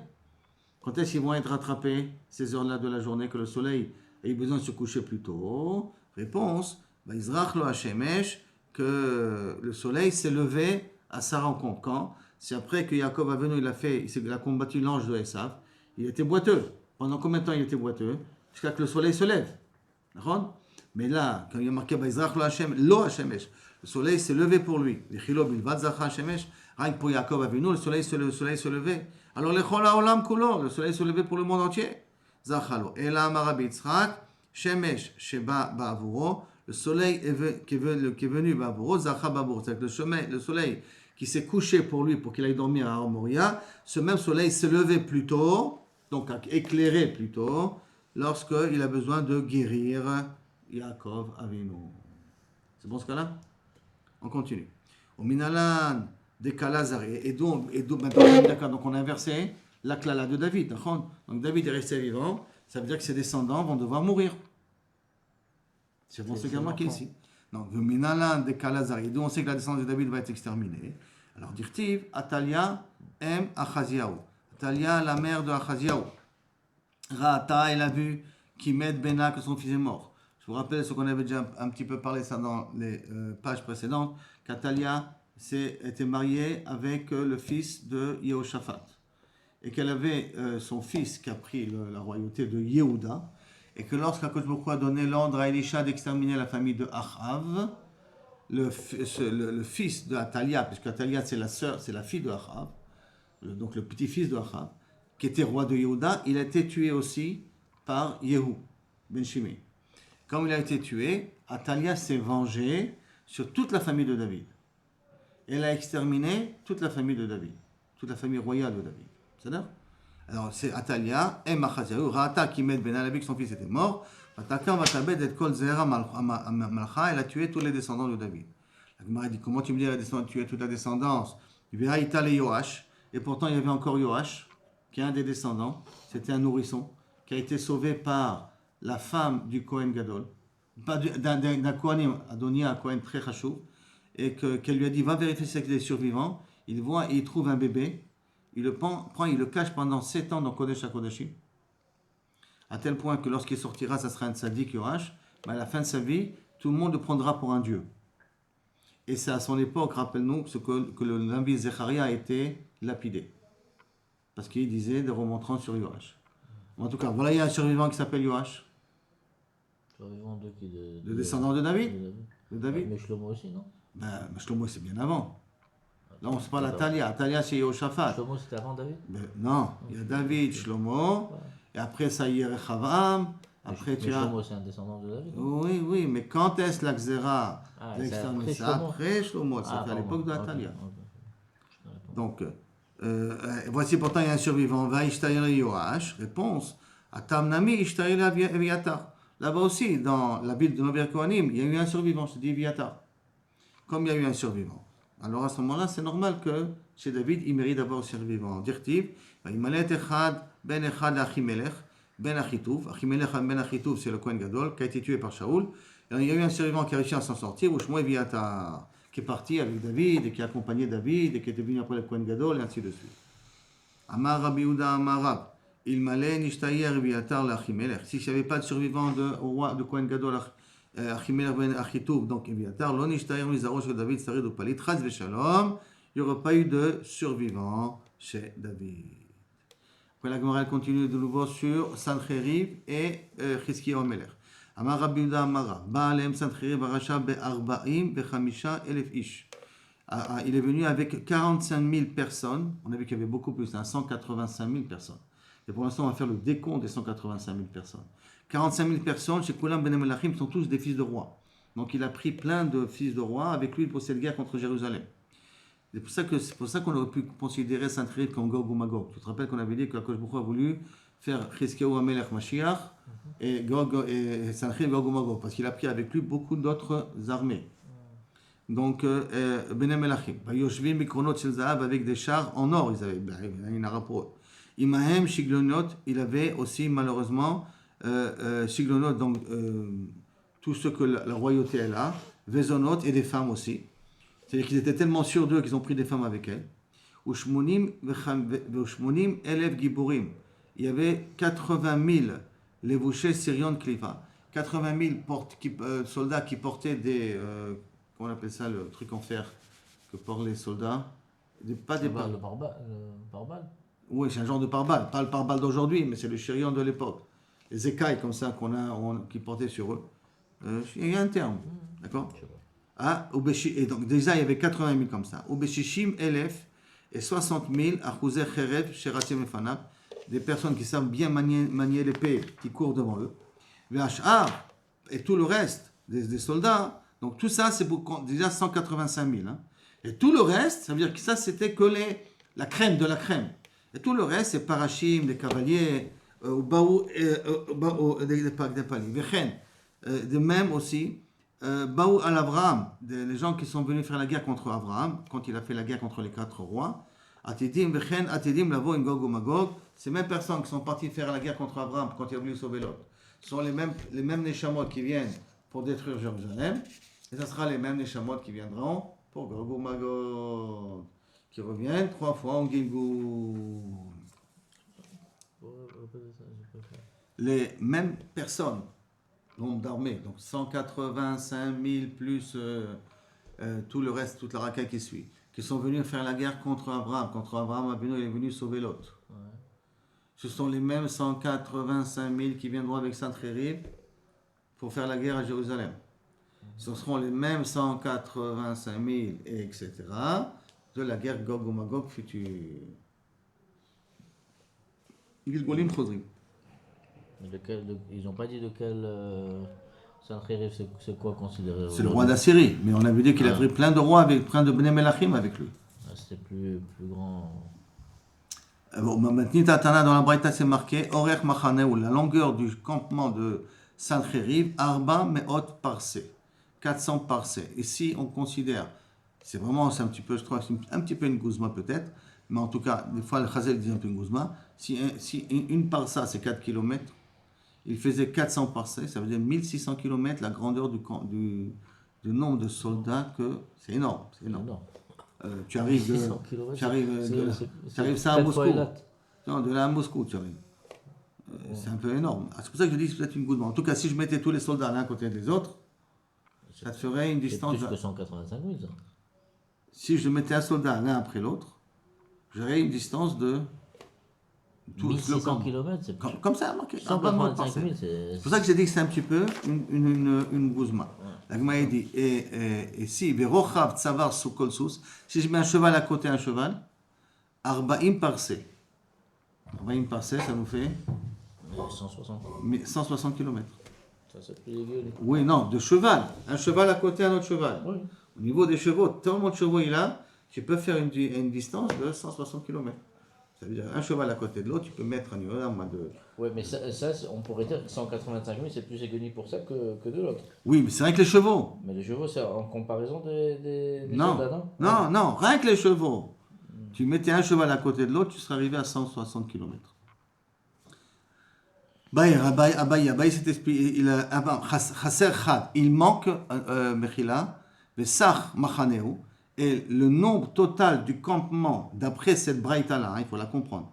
Quand est-ce qu'ils vont être rattrapés, ces heures-là de la journée, que le soleil a eu besoin de se coucher plus tôt? Réponse, va Izrach lo Hashemesh, que le soleil s'est levé à sa rencontre. Quand? C'est après que Yaakov a venu, il a combattu l'ange de Esav. Il était boiteux. Pendant combien de temps il était boiteux? Jusqu'à que le soleil se lève. D'accord? Mais là, quand il y a marqué Vaizrach lo Hashemesh, le soleil s'est levé pour lui. Rien que pour Yaakov Avinu, le soleil se levait. Alors le soleil se levait pour le monde entier. Zachalo. Et là, Marabi Yitzhak, Shemesh Sheba Ba'avuro, le soleil qui est venu Ba'avuro, Zacha Ba'avuro. C'est-à-dire que le soleil qui s'est couché pour lui, pour qu'il aille dormir à Moria, ce même soleil s'est levé plus tôt, donc éclairé plus tôt, lorsqu'il a besoin de guérir Yaakov Avinu. C'est bon ce cas-là? On continue. Au Minalan, des Kalazari. Et donc, d'accord, donc on a inversé la Klala de David. Donc David est resté vivant, ça veut dire que ses descendants vont devoir mourir. C'est bon ce qui est marqué ici. Donc, au Minalan, des Kalazari. Et donc on sait que la descendance de David va être exterminée. Alors, dirtiv, Atalia aime Achaziaou. Atalia, la mère de Achaziaou. Ra'ata, elle a vu qu'Imed Bena, que son fils est mort. Je vous rappelle ce qu'on avait déjà un petit peu parlé ça dans les pages précédentes, qu'Atalia était mariée avec le fils de Yehoshaphat. Et qu'elle avait son fils qui a pris la royauté de Yehuda. Et que lorsqu'Akadosh Baruch Hu a donné l'ordre à Elisha d'exterminer la famille de Achav, le fils de Atalia, puisque Atalia c'est la fille de Achav, donc le petit-fils de Achav, qui était roi de Yehuda, il a été tué aussi par Yehu, Ben Shimei. Comme il a été tué, Atalia s'est vengée sur toute la famille de David. Elle a exterminé toute la famille de David, toute la famille royale de David. C'est-à-dire? Alors c'est Atalia, et Machaziahu, Ra'ata qui met Ben Alabi, que son fils était mort, Vatakam Vatabed et Kol Zera Malcha, elle a tué tous les descendants de David. La Gemara dit, comment tu me dis qu'elle a tué toute la descendance? Ve'aïta le Yoash, et pourtant il y avait encore Yoash, qui est un des descendants, c'était un nourrisson, qui a été sauvé par la femme du Kohen Gadol, d'un Kohanim, Adonia, un Kohen très chachou, et qu'elle lui a dit, va vérifier si c'est survivant. Il voit et il trouve un bébé, il le prend, il le cache pendant 7 ans dans Kodesh HaKodashim, à tel point que lorsqu'il sortira, ça sera un tzaddik Yoash, mais à la fin de sa vie, tout le monde le prendra pour un dieu. Et c'est à son époque, rappelle-nous, que le Nabi Zecharia a été lapidé, parce qu'il disait des remontrants sur Yoash. En tout cas, voilà, il y a un survivant qui s'appelle Yoash. Survivant de qui? Le descendant de David. De David. Mais Shlomo aussi, non? Shlomo, c'est bien avant. Là, on se parle d'Atalia. Atalia, c'est Yehoshaphat. Shlomo, c'était avant David? Non, il y a David, Shlomo, et après ça, il y a Rechavam. Après, tu as. Shlomo, c'est un descendant de David? Oui, mais quand est-ce la Xéra? C'est après Shlomo, c'était à l'époque d'Atalia. Donc, voici pourtant, il y a un survivant. Va Ishtaïr Yoash. Réponse. Atamnami Ishtaïr Aviatar. Là-bas aussi, dans la ville de Nover Kohanim, il y a eu un survivant, c'est dit Viatar. Comme il y a eu un survivant. Alors à ce moment-là, c'est normal que chez David, il mérite d'avoir un survivant. Dirtiv, Imalet Echad, Ben Echad Achimelech, Ben Achitouf. Achimelech Ben Achitouf, c'est le Kohen Gadol, qui a été tué par Shaoul. Et il y a eu un survivant qui a réussi à s'en sortir, Ushmoy Viatar, qui est parti avec David, et qui a accompagné David, et qui était venu après le Kohen Gadol, et ainsi de suite. Amar Rabbi Yehuda Amarab. Il m'allait Nishtayer Viatar l'Achimelech. Si je n'avais pas de survivant au roi de Kohen Gadol, Achimelech ben Achitouf, donc Viatar, lo Nishtayer Mizaro chez David, Sarid ou Palit, Chaz Veshalom, il n'y aurait pas eu de survivant chez David. Après la Gemara continue de nouveau sur Sancheriv et Chizkiyahu Amelech. Amar Rabbi Yehuda Amara, Baalem Sancheriv Arasha Be'arba'im Bechamisha Elef Ish. Il est venu avec 45 000 personnes. On a vu qu'il y avait beaucoup plus, 185 000 personnes. Et pour l'instant, on va faire le décompte des 185 000 personnes. 45 000 personnes chez Koulam Ben Melachim sont tous des fils de rois. Donc il a pris plein de fils de rois avec lui pour cette guerre contre Jérusalem. C'est pour ça qu'on aurait pu considérer Sancheriv comme Gog ou Magog. Tu te rappelles qu'on avait dit que Akadosh Baruch Hu a voulu faire Chizkiyahu Hamelech Mashiach et Sancheriv Gog ou Magog, parce qu'il a pris avec lui beaucoup d'autres armées. Donc, Bnei Melachim. Yoshvim Mikronot Shel Zahav, avec des chars en or, ils avaient une rapport. Imahem Shiglonot, il avait aussi malheureusement Shiglonot, donc tout ce que la royauté elle a, Vezonot et des femmes aussi. C'est-à-dire qu'ils étaient tellement sûrs d'eux qu'ils ont pris des femmes avec elles. Ushmonim Elef Giburim. Il y avait 80 000 Levouché Syrian Kliva. 80 000 soldats qui portaient des. Comment on appelle ça, le truc en fer que portent les soldats? Pas des Le pare-balles. Oui, c'est un genre de pare-balles. Pas le pare-balles d'aujourd'hui, mais c'est le Syrian de l'époque. Les écailles comme ça qui portaient sur eux. Il y a un terme. D'accord? Ah, et donc déjà il y avait 80 000 comme ça. Ubeshishim Elef et 60 000 Achouzer Cherev Sheratim Efanab, des personnes qui savent bien manier l'épée, qui courent devant eux. V'ashar et tout le reste des soldats. Donc tout ça c'est pour déjà 185 000. Hein. Et tout le reste, ça veut dire que ça c'était que la crème de la crème. Et tout le reste c'est parachim, des cavaliers, des paliers. De même aussi. Baou al-Avraham, les gens qui sont venus faire la guerre contre Abraham, quand il a fait la guerre contre les 4 rois, Atidim, Vechen, Atidim, Lavo, Ngog, Magog, ces mêmes personnes qui sont parties faire la guerre contre Abraham quand il a voulu sauver l'autre, sont les mêmes Neshamot qui viennent pour détruire Jérusalem, et ce sera les mêmes Neshamot qui viendront pour Gog, Magog, qui reviennent 3 fois en Gilgoul. Les mêmes personnes. Nombre d'armées, donc 185 000 plus tout le reste, toute la racaille qui suit, qui sont venus faire la guerre contre Abraham. Contre Abraham, il est venu sauver l'autre. Ouais. Ce sont les mêmes 185 000 qui viendront avec Sancheriv pour faire la guerre à Jérusalem. Ce seront les mêmes 185 000, etc., de la guerre Gog ou Magog future. Gilgolim Chodrim. Ils n'ont pas dit de quel Sancheriv, c'est quoi considéré? C'est le roi d'Assyrie, mais on avait dit qu'il a pris plein de rois, plein de Bnei Melachim avec lui. C'était plus grand. Bon, maintenant, Tatana, dans la Braïta, c'est marqué Orech Machaneu, la longueur du campement de Sancheriv, Arba Meot Parsé, 400 parsés. Ici, on considère, c'est un petit peu, je trouve, un petit peu une gouzma peut-être, mais en tout cas, des fois, le Chazel dit un peu une gouzma. Si une parsa, c'est 4 km, il faisait 400 parsés, ça veut dire 1600 km, la grandeur du nombre de soldats que c'est énorme. C'est énorme. Tu arrives ça à Moscou. Non, de là à Moscou, tu arrives. C'est un peu énorme. C'est pour ça que je dis que c'est peut-être une goutte. En tout cas, si je mettais tous les soldats l'un à côté des autres, ça te ferait une distance. C'est plus que 185 000, ça. Si je mettais un soldat l'un après l'autre, j'aurais une distance de. 1600 km, c'est plus... Comme ça, marqué. 185 000, c'est... C'est pour ça que j'ai dit que c'est un petit peu une gouzma. La Gemara dit, et si, Verochav Tsavar Sukolsus, si je mets un cheval à côté d'un cheval, Arbaim Parsé. Arbaim Parsé, ça nous fait 160 km. Ça, c'est plus dégueu. Oui, non, de cheval. Un cheval à côté d'un autre cheval. Oui. Au niveau des chevaux, tellement de chevaux il a, tu peux faire une distance de 160 km. Ça veut dire un cheval à côté de l'autre, tu peux mettre un niveau de... Oui, mais ça, on pourrait dire que 185 000, c'est plus éconnu pour ça que de l'autre. Oui, mais c'est rien que les chevaux. Mais les chevaux, c'est en comparaison des non. soldats, non? Non, rien que les chevaux. Tu mettais un cheval à côté de l'autre, tu serais arrivé à 160 km. Abaye s'est expliqué, il manque, Mechila, Vesach Machaneu, et le nombre total du campement, d'après cette braïta-là, il faut la comprendre,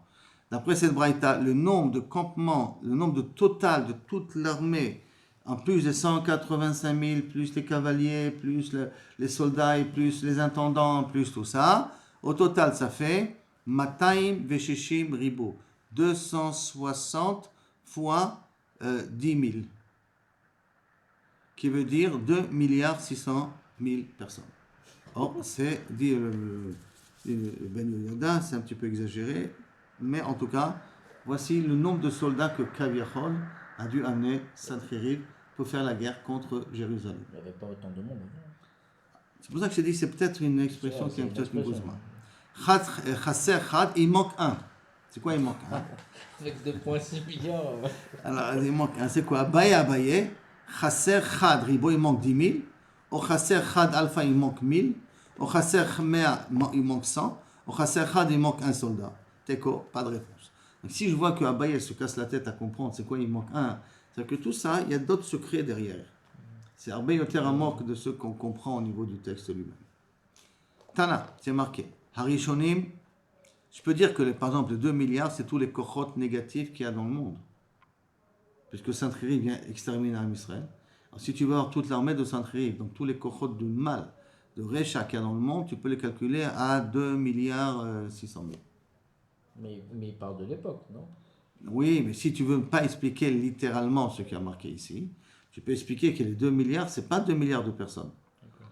d'après cette braïta, le nombre de campements, le nombre total de toute l'armée, en plus des 185 000, plus les cavaliers, plus les soldats, et plus les intendants, plus tout ça, au total, ça fait Mataim Veshishim Ribo, 260 fois 10 000, qui veut dire 2 600 000 personnes. Or, c'est, dit Ben Yehuda, c'est un petit peu exagéré, mais en tout cas, voici le nombre de soldats que Kaviachol a dû amener Sancheriv faut faire la guerre contre Jérusalem. Il n'y avait pas autant de monde. C'est pour ça que j'ai dit c'est peut-être une expression C'est qui est un une petit peu expression. Chasser Chad, il manque un. C'est quoi il manque un? Avec 2,6 milliards. Alors il manque un, c'est quoi? Abaye, Chasser Chad Ribo, il manque 10 000. Au Chasser Chad Alpha, il manque 1000. Au Chasser Mea, il manque 100. Au Chasser Chad, il manque un soldat. Teco, pas de réponse. Donc si je vois que Abaye se casse la tête à comprendre c'est quoi il manque un, c'est-à-dire que tout ça, il y a d'autres secrets derrière. C'est Abaye Yoter Amor que de ceux qu'on comprend au niveau du texte lui-même. Tana, c'est marqué. Harishonim, je peux dire que par exemple les 2 milliards, c'est tous les cohortes négatifs qu'il y a dans le monde. Puisque Sancheriv vient exterminer Am Israël. Alors, si tu veux avoir toute l'armée de Sancheriv, donc tous les cohortes de mal, de Recha qu'il y a dans le monde, tu peux les calculer à 2 milliards 600 000. Mais il parle de l'époque, non? Oui, mais si tu veux pas expliquer littéralement ce qui a marqué ici, tu peux expliquer que les 2 milliards, c'est pas 2 milliards de personnes.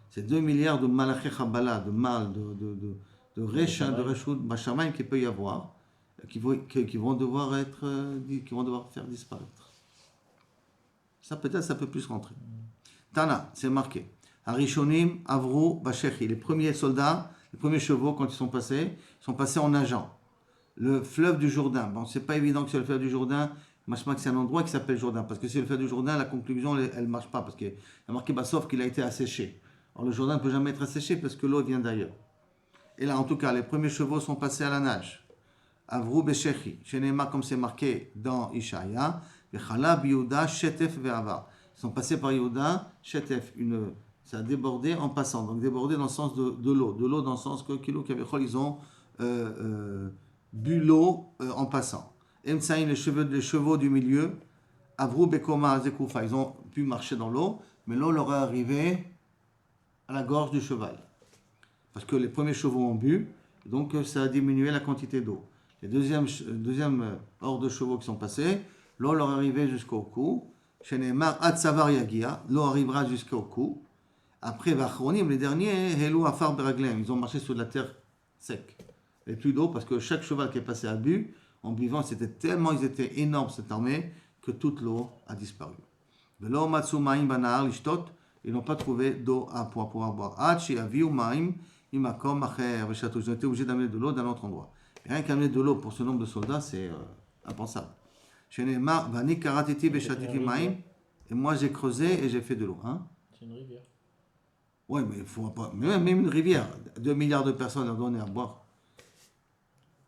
C'est 2 milliards de Malaché Chabala, de mal, de Recha, de Reshut, Bashamaim qu'il peut y avoir, qui vont devoir faire disparaître. Ça peut-être, ça peut plus rentrer. Tana, c'est marqué. Harishonim, Avru, Bashechi. Les premiers soldats, les premiers chevaux, quand ils sont passés en nageant. Le fleuve du Jourdain. Bon, c'est pas évident que c'est le fleuve du Jourdain. Machma que c'est un endroit qui s'appelle Jourdain. Parce que c'est le fleuve du Jourdain, la conclusion, elle ne marche pas. Parce qu'il y a marqué, sauf qu'il a été asséché. Alors le Jourdain ne peut jamais être asséché parce que l'eau vient d'ailleurs. Et là, en tout cas, les premiers chevaux sont passés à la nage. Avru Beshechi. Shenema, comme c'est marqué dans Ishaïa. Vechala Yehuda, Shetef Ve'avar. Ils sont passés par Yehuda, Shetef. Ça a débordé en passant. Donc débordé dans le sens de l'eau. De l'eau dans le sens que Kilo Kavechol, ils ont bu l'eau en passant. Emtsaïn, les chevaux du milieu. Avru Bekoma Zekoufa. Ils ont pu marcher dans l'eau, mais l'eau leur est arrivée à la gorge du cheval. Parce que les premiers chevaux ont bu, donc ça a diminué la quantité d'eau. Les deuxième hors de chevaux qui sont passés, l'eau leur est arrivée jusqu'au cou. Chez Neymar, Atsavar Yagia, l'eau arrivera jusqu'au cou. Après, Vachronim, les derniers, Helou Afar Beraglem, ils ont marché sur de la terre sec. Et plus d'eau, parce que chaque cheval qui est passé à bu, en buvant, ils étaient énormes, cette armée, que toute l'eau a disparu. Velo Matsu Maim Banar Lishtot, ils n'ont pas trouvé d'eau pour pouvoir boire. Hachi Aviu Maim, Imakom Acher, Veshatou, ils ont été obligés d'amener de l'eau d'un autre endroit. Et rien qu'amener de l'eau pour ce nombre de soldats, c'est impensable. Chez Neymar, Vani Karatiti Veshatiti Maim, et moi j'ai creusé et j'ai fait de l'eau. Hein? C'est une rivière. Oui, mais il faut pas. Même une rivière, 2 milliards de personnes leur donner à boire.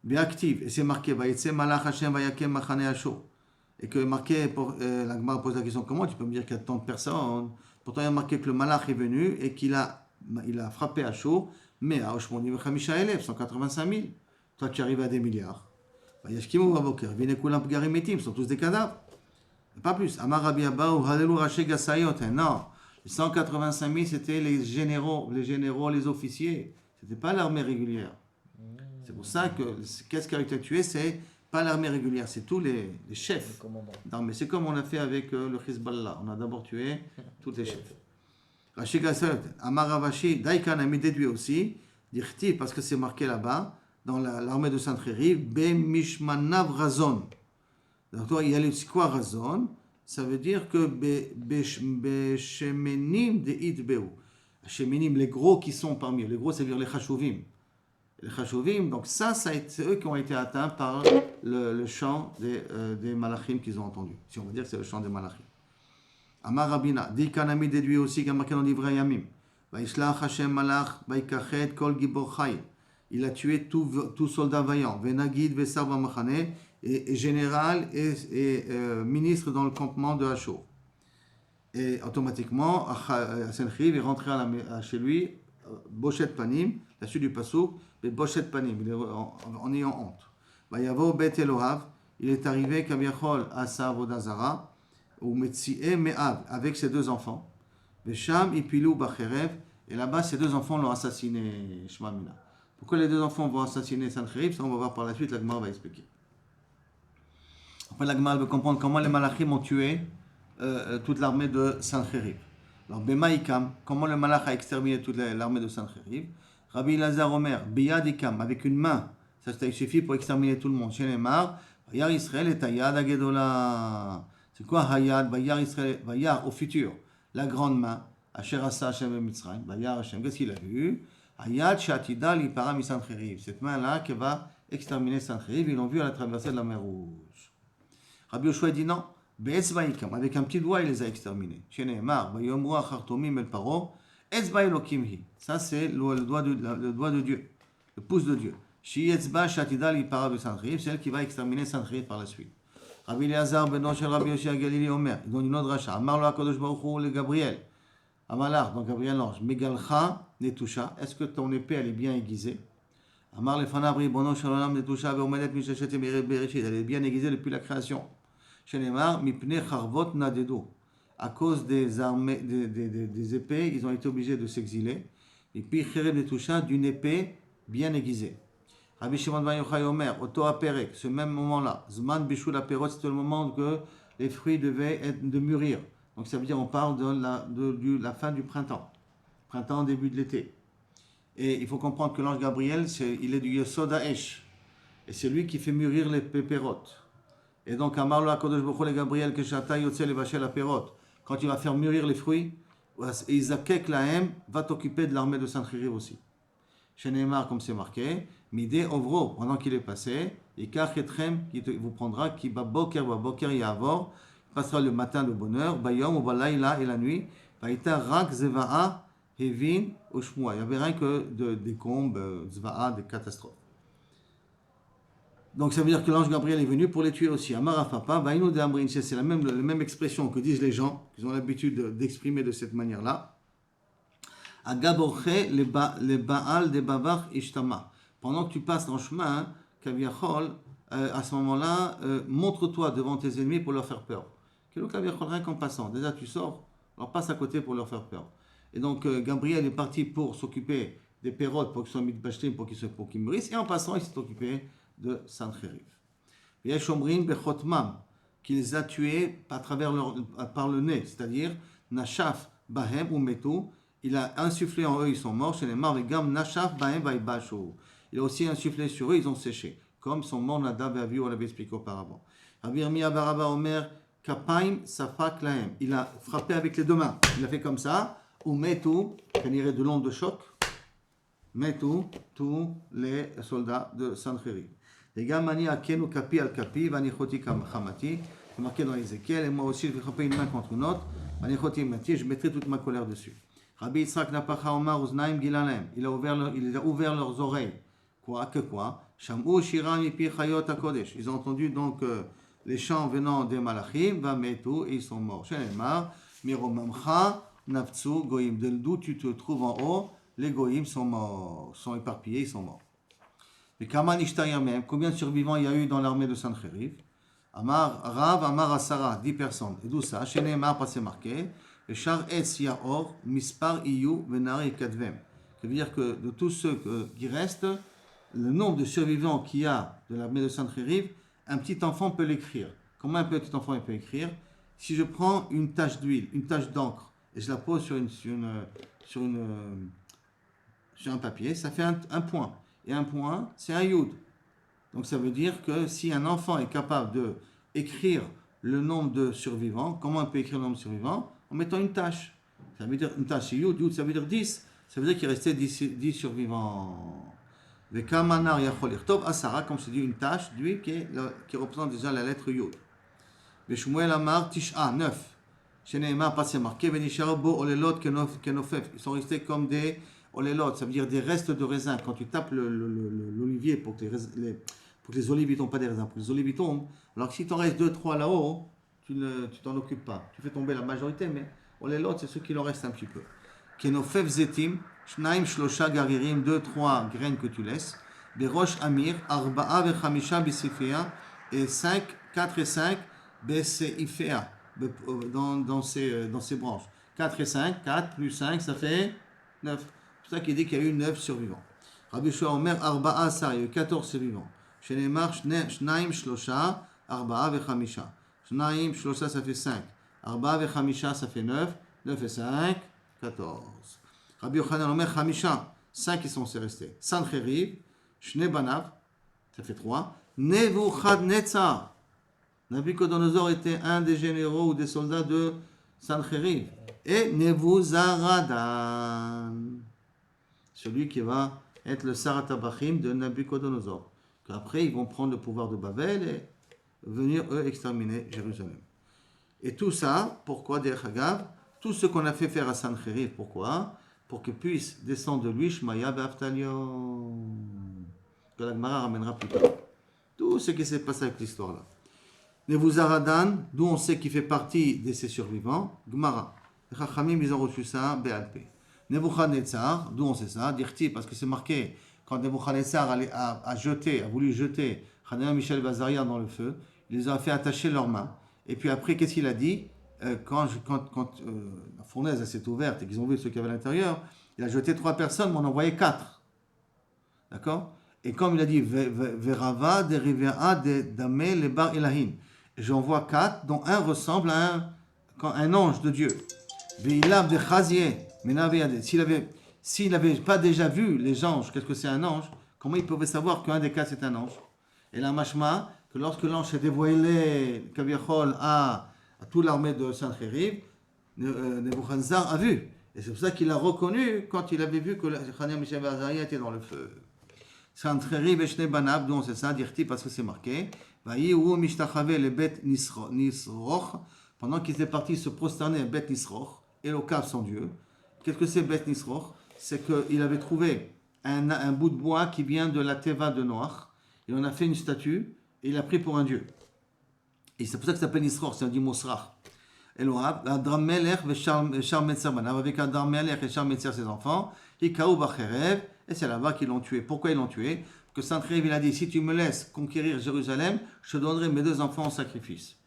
Bien active, et c'est marqué, Vayetse Malach Hashem Vayakem Machane Asho. Et que marqué, la Gemara pose la question, comment tu peux me dire qu'il y a tant de personnes? Pourtant, il y a marqué que le Malach est venu et qu'il a frappé à chaud, mais à Oshmoni Vechamisha Elef, 185 000. Toi, tu arrives à des milliards. Yashkimu Vaboker, Vinekulam Pgarimitim, sont tous des cadavres. Pas plus. Amar Rabbi Abba ou Halelu Raché Gassayot. Non. Les 185 000, c'était les généraux, les officiers. C'était pas l'armée régulière. C'est pour ça que, qu'est-ce qui a été tué, c'est pas l'armée régulière, c'est tous les chefs d'armée. C'est comme on a fait avec le Hezbollah. On a d'abord tué tous les chefs. Raché Gassayot. Amar Ravashi, Daïkan a mis déduit aussi, Dirti, parce que c'est marqué là-bas, dans l'armée de Sancheriv, Be Mishmanav Razon. Donc, il y a quoi Razon? Ça veut dire que Shemenim de Itbeu. Shemenim, les gros qui sont parmi eux. Les gros, c'est-à-dire les Chashuvim. Les Chashuvim, donc c'est eux qui ont été atteints par le chant des Malachim qu'ils ont entendu. Si on veut dire que c'est le chant des Malachim. Amar Rabina, Dikanami déduit aussi qu'il y a marqué dans l'Ivra Yamim. Vaishlach Hashem Malach, Vaikachet Kol Gibor Chai. Il a tué tout soldat vaillant. Venagid, Vesar Bamachane, et général et ministre dans le campement de Hachor. Et automatiquement, Sancheriv est rentré chez lui, Bochet Panim, la suite du Passouk, mais Bochet Panim, en ayant honte. Vayavo Bet Elohav, il est arrivé Kaviachol à sa Vodazara, ou Metsie Me'av, avec ses 2 enfants. Vesham Ipilou Bacherev, et là-bas, ses 2 enfants l'ont assassiné, Shmamina. Pourquoi les 2 enfants vont assassiner Sancheriv? Ça, on va voir par la suite, la Gemara va expliquer. Après, la Gemara veut comprendre comment les Malachim ont tué toute l'armée de Sancheriv. Alors, Bemaïkam, comment le Malach a exterminé toute l'armée de Sancheriv? Rabbi Lazar Omer, Biyadikam, avec une main, ça suffit pour exterminer tout le monde. Chez les Mar, Yar Israël et Tayad Agedola. C'est quoi Hayad, Bayar Israël, Bayar au futur, la grande main, Asher Asa Hashem et Mitzrayim, Bayar Hashem, qu'est-ce qu'il a vu? Hayad Shatida li para mi Sancheriv, cette main-là qui va exterminer Sancheriv, ils l'ont vu à la traversée de la mer Rouge. Rabbi Yoshua dit non, Be'etzbaikam, avec un petit doigt il les a exterminés. Sheneemar, Bayomru Achartomim el Paro, Etzba Elokim hi. Ça c'est le doigt de Dieu, le pouce de Dieu. Shi Etzba Shatida li para mi Sancheriv, c'est elle qui va exterminer Sancheriv par la suite. Rabbi Eliezer beno shel Rabbi Yoshua Galili Omer, il donne une autre rachat. Amar lo HaKadosh Baruch Hu le Gabriel. Amalar, donc Gabriel l'ange. Megalcha netusha, est-ce que ton épée elle est bien aiguisée? Amar lefanav ribono shel olam netusha ve'omedet mishachet bereshit, elle est bien aiguisée depuis la création. Shenemar mipnei charvot nadedu, à cause des armées, des épées, ils ont été obligés de s'exiler. Et puis chereb netusha, d'une épée bien aiguisée. Rabbi Shimon ben Yochai Omer, Oto Aperek, ce même moment-là, Zman Bishul Aperot, c'était le moment que les fruits devaient de mûrir. Donc ça veut dire on parle de la fin du printemps, début de l'été. Et il faut comprendre que l'ange Gabriel, il est du Yesod Ha'esh, et c'est lui qui fait mûrir les péperotes. Et donc Amar lo HaKadosh Baruch Hu le Gabriel que Shata Yotze levashel Aperot, quand il va faire mûrir les fruits, Isakek Lahem va t'occuper de l'armée de Sancheriv aussi. Chez Neymar, comme c'est marqué, Midé Ovro, pendant qu'il est passé, et Kachetchem, qui vous prendra, qui va Boker Yavor, passera le matin de bonheur, Bayom ou Balayla et la nuit, Baïta Rak Zeva'a, Hevin, Oshmua. Il n'y avait rien que des combes, Zva'a, des catastrophes. Donc ça veut dire que l'ange Gabriel est venu pour les tuer aussi. Amarafapa, Baïnou de Amrin, c'est la même expression que disent les gens, qui ont l'habitude d'exprimer de cette manière-là. Agaborche le Baal de Bavar Ishtama. Pendant que tu passes dans le chemin, Kaviachol, à ce moment-là, montre-toi devant tes ennemis pour leur faire peur. Quel est Kaviachol, rien qu'en passant. Déjà tu sors, alors passe à côté pour leur faire peur. Et donc Gabriel est parti pour s'occuper des pérotes pour qu'ils soient mis de bachtim, pour qu'ils mûrissent, et en passant il s'est occupé de Sancheriv. Yeshomrin Bechotmam, qui les a tués par le nez, c'est-à-dire Nashaf Bahem ou Metu. Il a insufflé en eux, ils sont morts. Chez les Marvegam, Nashaf, Bahem, Baibashu. Il a aussi insufflé sur eux, ils ont séché. Comme son mort Nadav et Avihu, on l'avait expliqué auparavant. Rabbi Yirmiyah Baraba Omer, Kapaim, Safak, Lahem. Il a frappé avec les deux mains. Il a fait comme ça. Ou Metu, qu'on irait de l'onde de choc. Metu, tous les soldats de Sancheriv. Les gars, Mani Akenu Kapi al Kapi, Vanichoti Kamati. C'est marqué dans Ézéchiel. Et moi aussi, je vais frapper une main contre une autre. Vanichoti Mati, je mettrai toute ma colère dessus. Rabbi Yitzhak Napacha Omar Uznaim Gilalem, il a ouvert leurs oreilles. Quoi? Shamu Shiran Yipi Chayot HaKodesh. Ils ont entendu donc les chants venant des Malachim, Vametu, et ils sont morts. Shenemar, Miromamcha, Nafzu, Goïm. D'où tu te trouves en haut, les Goïm sont morts, sont éparpillés, ils sont morts. Mais Kaman Ishtayamem, combien de survivants il y a eu dans l'armée de Sancheriv? Amar Rav, Amar Asara, 10 personnes. Et d'où ça? Shenemar, pas c'est marqué. Le char es yaor mispar iyu venari kadvem. Ça veut dire que de tous ceux qui restent, le nombre de survivants qu'il y a de l'armée de Sancheriv, un petit enfant peut l'écrire. Comment un petit enfant peut écrire? Si je prends une tache d'huile, une tache d'encre, et je la pose sur un papier, ça fait un point. Et un point, c'est un yud. Donc ça veut dire que si un enfant est capable de écrire le nombre de survivants, comment on peut écrire le nombre de survivants? En mettant une tâche. Ça veut dire une tâche, c'est Yud, ça veut dire 10. Ça veut dire qu'il restait 10 survivants. Vekamanar yachol irtov asara, comme c'est dit, une tâche d'huile qui représente déjà la lettre Yud. Veshmuel amar tisha, 9. Sheneemar, pas c'est marqué, venishar bo olelot kenofef. Ils sont restés comme des olelot, ça veut dire des restes de raisins. Quand tu tapes l'olivier pour que les olives ne tombent pas des raisins, pour que les olives tombent, alors que si tu en restes 2-3 là-haut, tu t'en occupes pas. Tu fais tomber la majorité, mais les autres, c'est ceux qui leur restent un petit peu. Kenofef zetim, shnaim shlosha garirim, 2-3 graines que tu laisses. Berosh amir, arba'a vechamisha bisifea, et 4 et 5, beseifea, dans ses branches. 4 et 5, 4 plus 5, ça fait 9. C'est pour ça qu'il dit qu'il y a eu 9 survivants. Rabbi Shua Omer, arba'a sa, il y a eu 14 survivants. Shenemar, shnaim shlosha, arba'a vechamisha. Shnaim, Shlosha, ça fait 5. Arba ve Chamisha, ça fait 9. 9 et 5, 14. Rabbi Yochanan Omer, Chamisha, 5 ils sont restés. Sancheriv, Shne Banav, ça fait 3. Nebuchadnezzar, Nabucodonosor était un des généraux ou des soldats de Sancheriv. Et Nebuzaradan, celui qui va être le Saratabachim de Nabucodonosor. Qu'après, ils vont prendre le pouvoir de Babel et venir, eux, exterminer Jérusalem. Et tout ça, pourquoi, Derech Hagav, tout ce qu'on a fait faire à Sancheriv, pourquoi? Pour que puisse descendre de lui Shmaya Be'aftalion, que la Gemara ramènera plus tard. Tout ce qui s'est passé avec l'histoire-là. Nebuzaradan, d'où on sait qu'il fait partie de ces survivants, Gemara. Les Chachamim, ils ont reçu ça, Be'alpé. Nebuchadnezzar, d'où on sait ça, Dirti, parce que c'est marqué, quand Nebuchadnezzar a voulu jeter Hananiah, Mishaël et Azaria dans le feu, il les a fait attacher leurs mains. Et puis après, qu'est-ce qu'il a dit? Quand la fournaise s'est ouverte et qu'ils ont vu ceux qui avaient à l'intérieur, il a jeté 3 personnes, mais on en envoyé 4. D'accord? Et comme il a dit, Verava, Derivea, Dame, Lebar, Elahin. J'en vois 4, dont un ressemble à un ange de Dieu. Veilab de Chazieh, s'il n'avait pas déjà vu les anges, qu'est-ce que c'est un ange? Comment il pouvait savoir qu'un des 4 c'est un ange? Et la mashma, que lorsque l'ange s'est dévoilé, Kaviachol, à toute l'armée de Sancheriv, Nebuchadnezzar a vu. Et c'est pour ça qu'il a reconnu quand il avait vu que Hananiah, Mishaël et Azaria étaient dans le feu. Sancheriv et Shne Banab, dont c'est ça, Dirti, parce que c'est marqué. Vaïou Mishtachave le Bet Nisroch, pendant qu'ils étaient partis se prosterner à Bet Nisroch, Elokav son Dieu. Qu'est-ce que c'est Bet Nisroch? C'est qu'il avait trouvé un bout de bois qui vient de la Teva de Noach. Il en a fait une statue et il l'a pris pour un dieu. Et c'est pour ça que ça s'appelle Nisroch, c'est un dit Mosrach. Elohab, Adram Melech et Shar Metzer Banav, avec Adram Melech et Shar Metzer ses enfants, Ikaou Bacherev, et c'est là-bas qu'ils l'ont tué. Pourquoi ils l'ont tué? Que Sancheriv, il a dit, si tu me laisses conquérir Jérusalem, je te donnerai mes 2 enfants en sacrifice.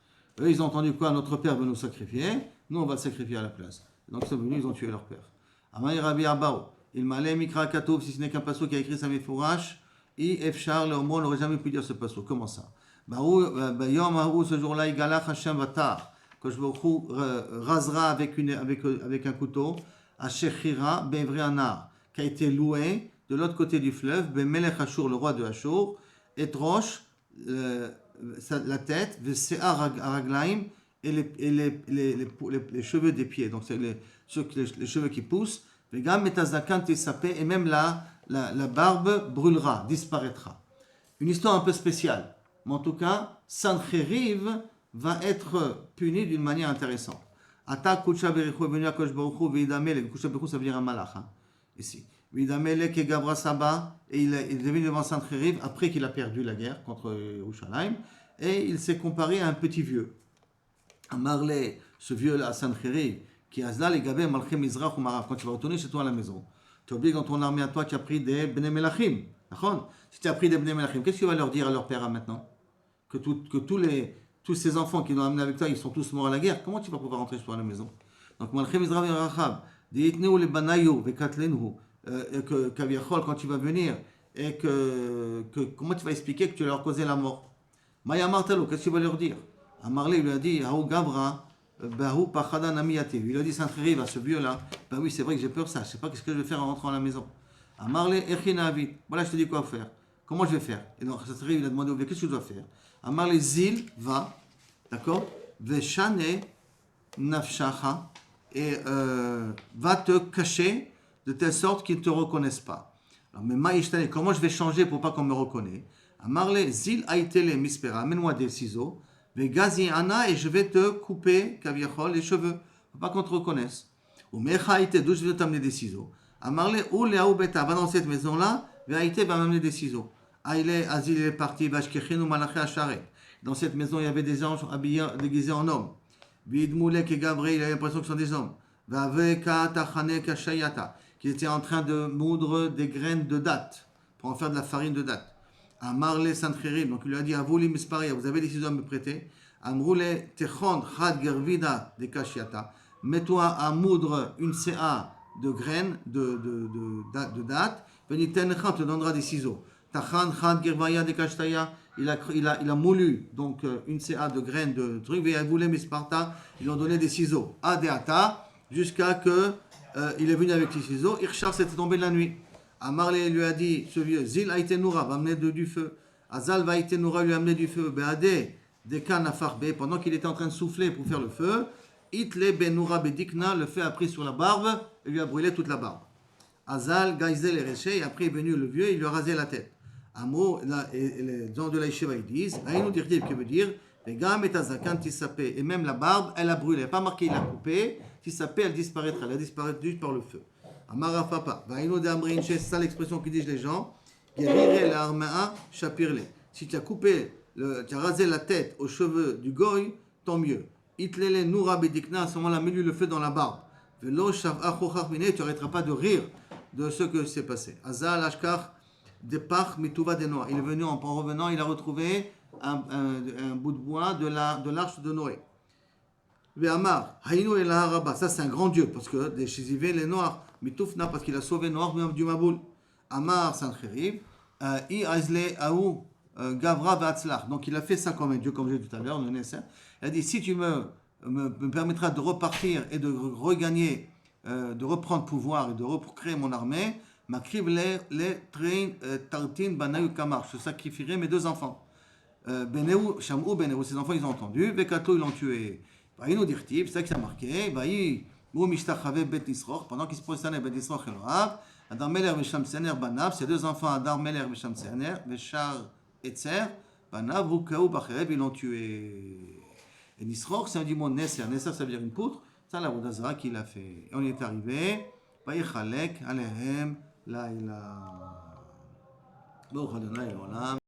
Eux, ils ont entendu quoi? Notre père veut nous sacrifier, nous on va le sacrifier à la place. Donc ils sont venus, ils ont tué leur père. Amay Rabbi Abao, il m'allait Mikra Katov, si ce n'est qu'un passo qui a écrit sa méfourache, I Efchar, le homo, on n'aurait jamais pu dire ce passo. Comment ça? Bayom Harou, ce jour-là, Igalach Hashem Vatar, que je vous rasera avec un couteau, à Shechira, Bevri Anar, qui a été loué de l'autre côté du fleuve, Bemelech Ashur, le roi de Ashur, et Roche, la tête, Vesear Araglaim, et les cheveux des pieds, donc c'est les cheveux qui poussent, Vegam Metazakan Tesapé, et même la barbe brûlera, disparaîtra. Une histoire un peu spéciale, mais en tout cas, Sancheriv va être puni d'une manière intéressante. Ata Kucha Berichu est venu à Kosh Baruchu, Veidamel, Kucha Berichu ça veut dire un malach, ici. Veidamel et Gabra Saba, et il est venu devant Sancheriv après qu'il a perdu la guerre contre Yerushalayim, et il s'est comparé à un petit vieux. Amarle, ce vieux-là, à Sancheriv, qui a les Gabé, Malchem Mizrach ou Marav, quand tu vas retourner chez toi à la maison, tu oublies dans ton armée à toi, tu as pris des Bnei Melachim. Si tu as pris des Bnei Melachim, qu'est-ce que tu vas leur dire à leur père maintenant? Que tous ces enfants qui l'ont amené avec toi, ils sont tous morts à la guerre. Comment tu vas pouvoir rentrer chez toi à la maison? Donc, Malchem Mizrach et Rachab, Deitneu le Banayu, Vekatlenhu, que Kaviachol, quand tu vas venir, et comment tu vas expliquer que tu leur causé la mort? Maya Martalo, qu'est-ce que tu vas leur dire? Amarle, il lui a dit, Haou Gavra, Bahou Pachada Namiyate. Il a dit, Sancheriv, à ce vieux-là, bah oui, c'est vrai que j'ai peur de ça, je ne sais pas ce que je vais faire en rentrant à la maison. Amarle, Echina Avid, voilà, je te dis quoi faire. Comment je vais faire? Et donc, Sancheriv, il a demandé au vieux, qu'est-ce que je dois faire? Amarle, Zil, va, d'accord? Veshane Nafshacha, et va te cacher de telle sorte qu'ils ne te reconnaissent pas. Alors, mais Maïchtane, comment je vais changer pour pas qu'on me reconnaisse? Amarle, Zil Aitele Mispera, amène-moi des ciseaux. Mais Gazi Anna, et je vais te couper, Kaviachol, les cheveux, pour pas qu'on te reconnaisse. Ou Mechaïte, d'où je vais t'amener des ciseaux. Amarle, ou Léaou Beta, va dans cette maison-là, Vehaïte va m'amener des ciseaux. Aïle, Azil est parti, Vashkechinu Malaché Acharet. Dans cette maison, il y avait des anges habillés, déguisés en hommes. Vidmoulek et Gabriel, il avait l'impression que ce sont des hommes. Vaveka Tachane Kashayata, qui étaient en train de moudre des graines de date, pour en faire de la farine de date. Amarle Sancheriv, donc il lui a dit, Avouli Misparia, vous avez des ciseaux à me prêter. Amroule Techon Chad Gervida de Kashiata, mets-toi à moudre une CA de graines de date. Venitencha, on te donnera des ciseaux. Tachan Chad Gervaya de Kashtaya, il a moulu donc une CA de graines de trucs. Et Avouli Misparta, ils ont donné des ciseaux. Adeata, jusqu'à que il est venu avec les ciseaux. Irchar s'était tombé la nuit. Amarle lui a dit, ce vieux, Zil Aïtenura va amener du feu. Azal va Aïtenura lui amener du feu. Beade, Dekan Afarbe, pendant qu'il était en train de souffler pour faire le feu, Itle Benura Bedikna, le feu a pris sur la barbe et lui a brûlé toute la barbe. Azal, Gaizel et Reché, et après est venu le vieux, il lui a rasé la tête. Amo, et les gens de la Yeshiva ils disent, Aïnou Dirtiv, qui veut dire, les gam et Azakan Tisapé, et même la barbe, elle a brûlé, pas marqué, il a coupé, Tisapé, elle disparaîtra, elle a disparu juste par le feu. Amara Papa, Vaïnou de Amrin, c'est ça l'expression que disent les gens, Gerire la Armaa, Shapirle. Si tu as coupé, tu as rasé la tête aux cheveux du goy, tant mieux. Itlele Noura Bedikna, à ce moment-là, mets-lui le feu dans la barbe. Velo Shav Achochach Mine, tu n'arrêteras pas de rire de ce que s'est passé. Azal Ashkar Depach Mituva des Noirs. Il est venu en revenant, il a retrouvé un bout de bois de l'arche de Noé. Ve'amar, Haïnou et la Haraba, ça c'est un grand Dieu, parce que des Shizivé, les Noirs, Mitoufna, parce qu'il a sauvé Noir du Maboul. Amar Sancheriv, I Azle Aou Gavra Vatzlach. Donc il a fait ça comme un Dieu, comme j'ai dit tout à l'heure, le Nesser. Il a dit si tu me permettras de repartir et de regagner, de reprendre pouvoir et de recréer mon armée, Makriv les train tartin banayu kamar. Je sacrifierai mes deux enfants. Beneu, Shamou, Beneu, ces enfants ils ont entendu, Vekato ils l'ont tué. Vaïnou dirtiv, c'est ça qui s'est marqué. Vaï, ou Mishtachave Bet Nisroch, pendant qu'il se prosternait Bet Nisroch Eloav, Adam Meler Vesham Sener Banav, ses deux enfants Adam Meler Vesham Sener, Veshar Etzer, Banav, Rukaou Bacherev, ils l'ont tué. Et Nisroch, c'est un du mot Nesser. Nesser, ça veut dire une poutre. Ça, la Boudazara qui l'a fait. Et on y est arrivé. Vaïchalek, Alehem, La Ilaha. Baruch Adonai Olam.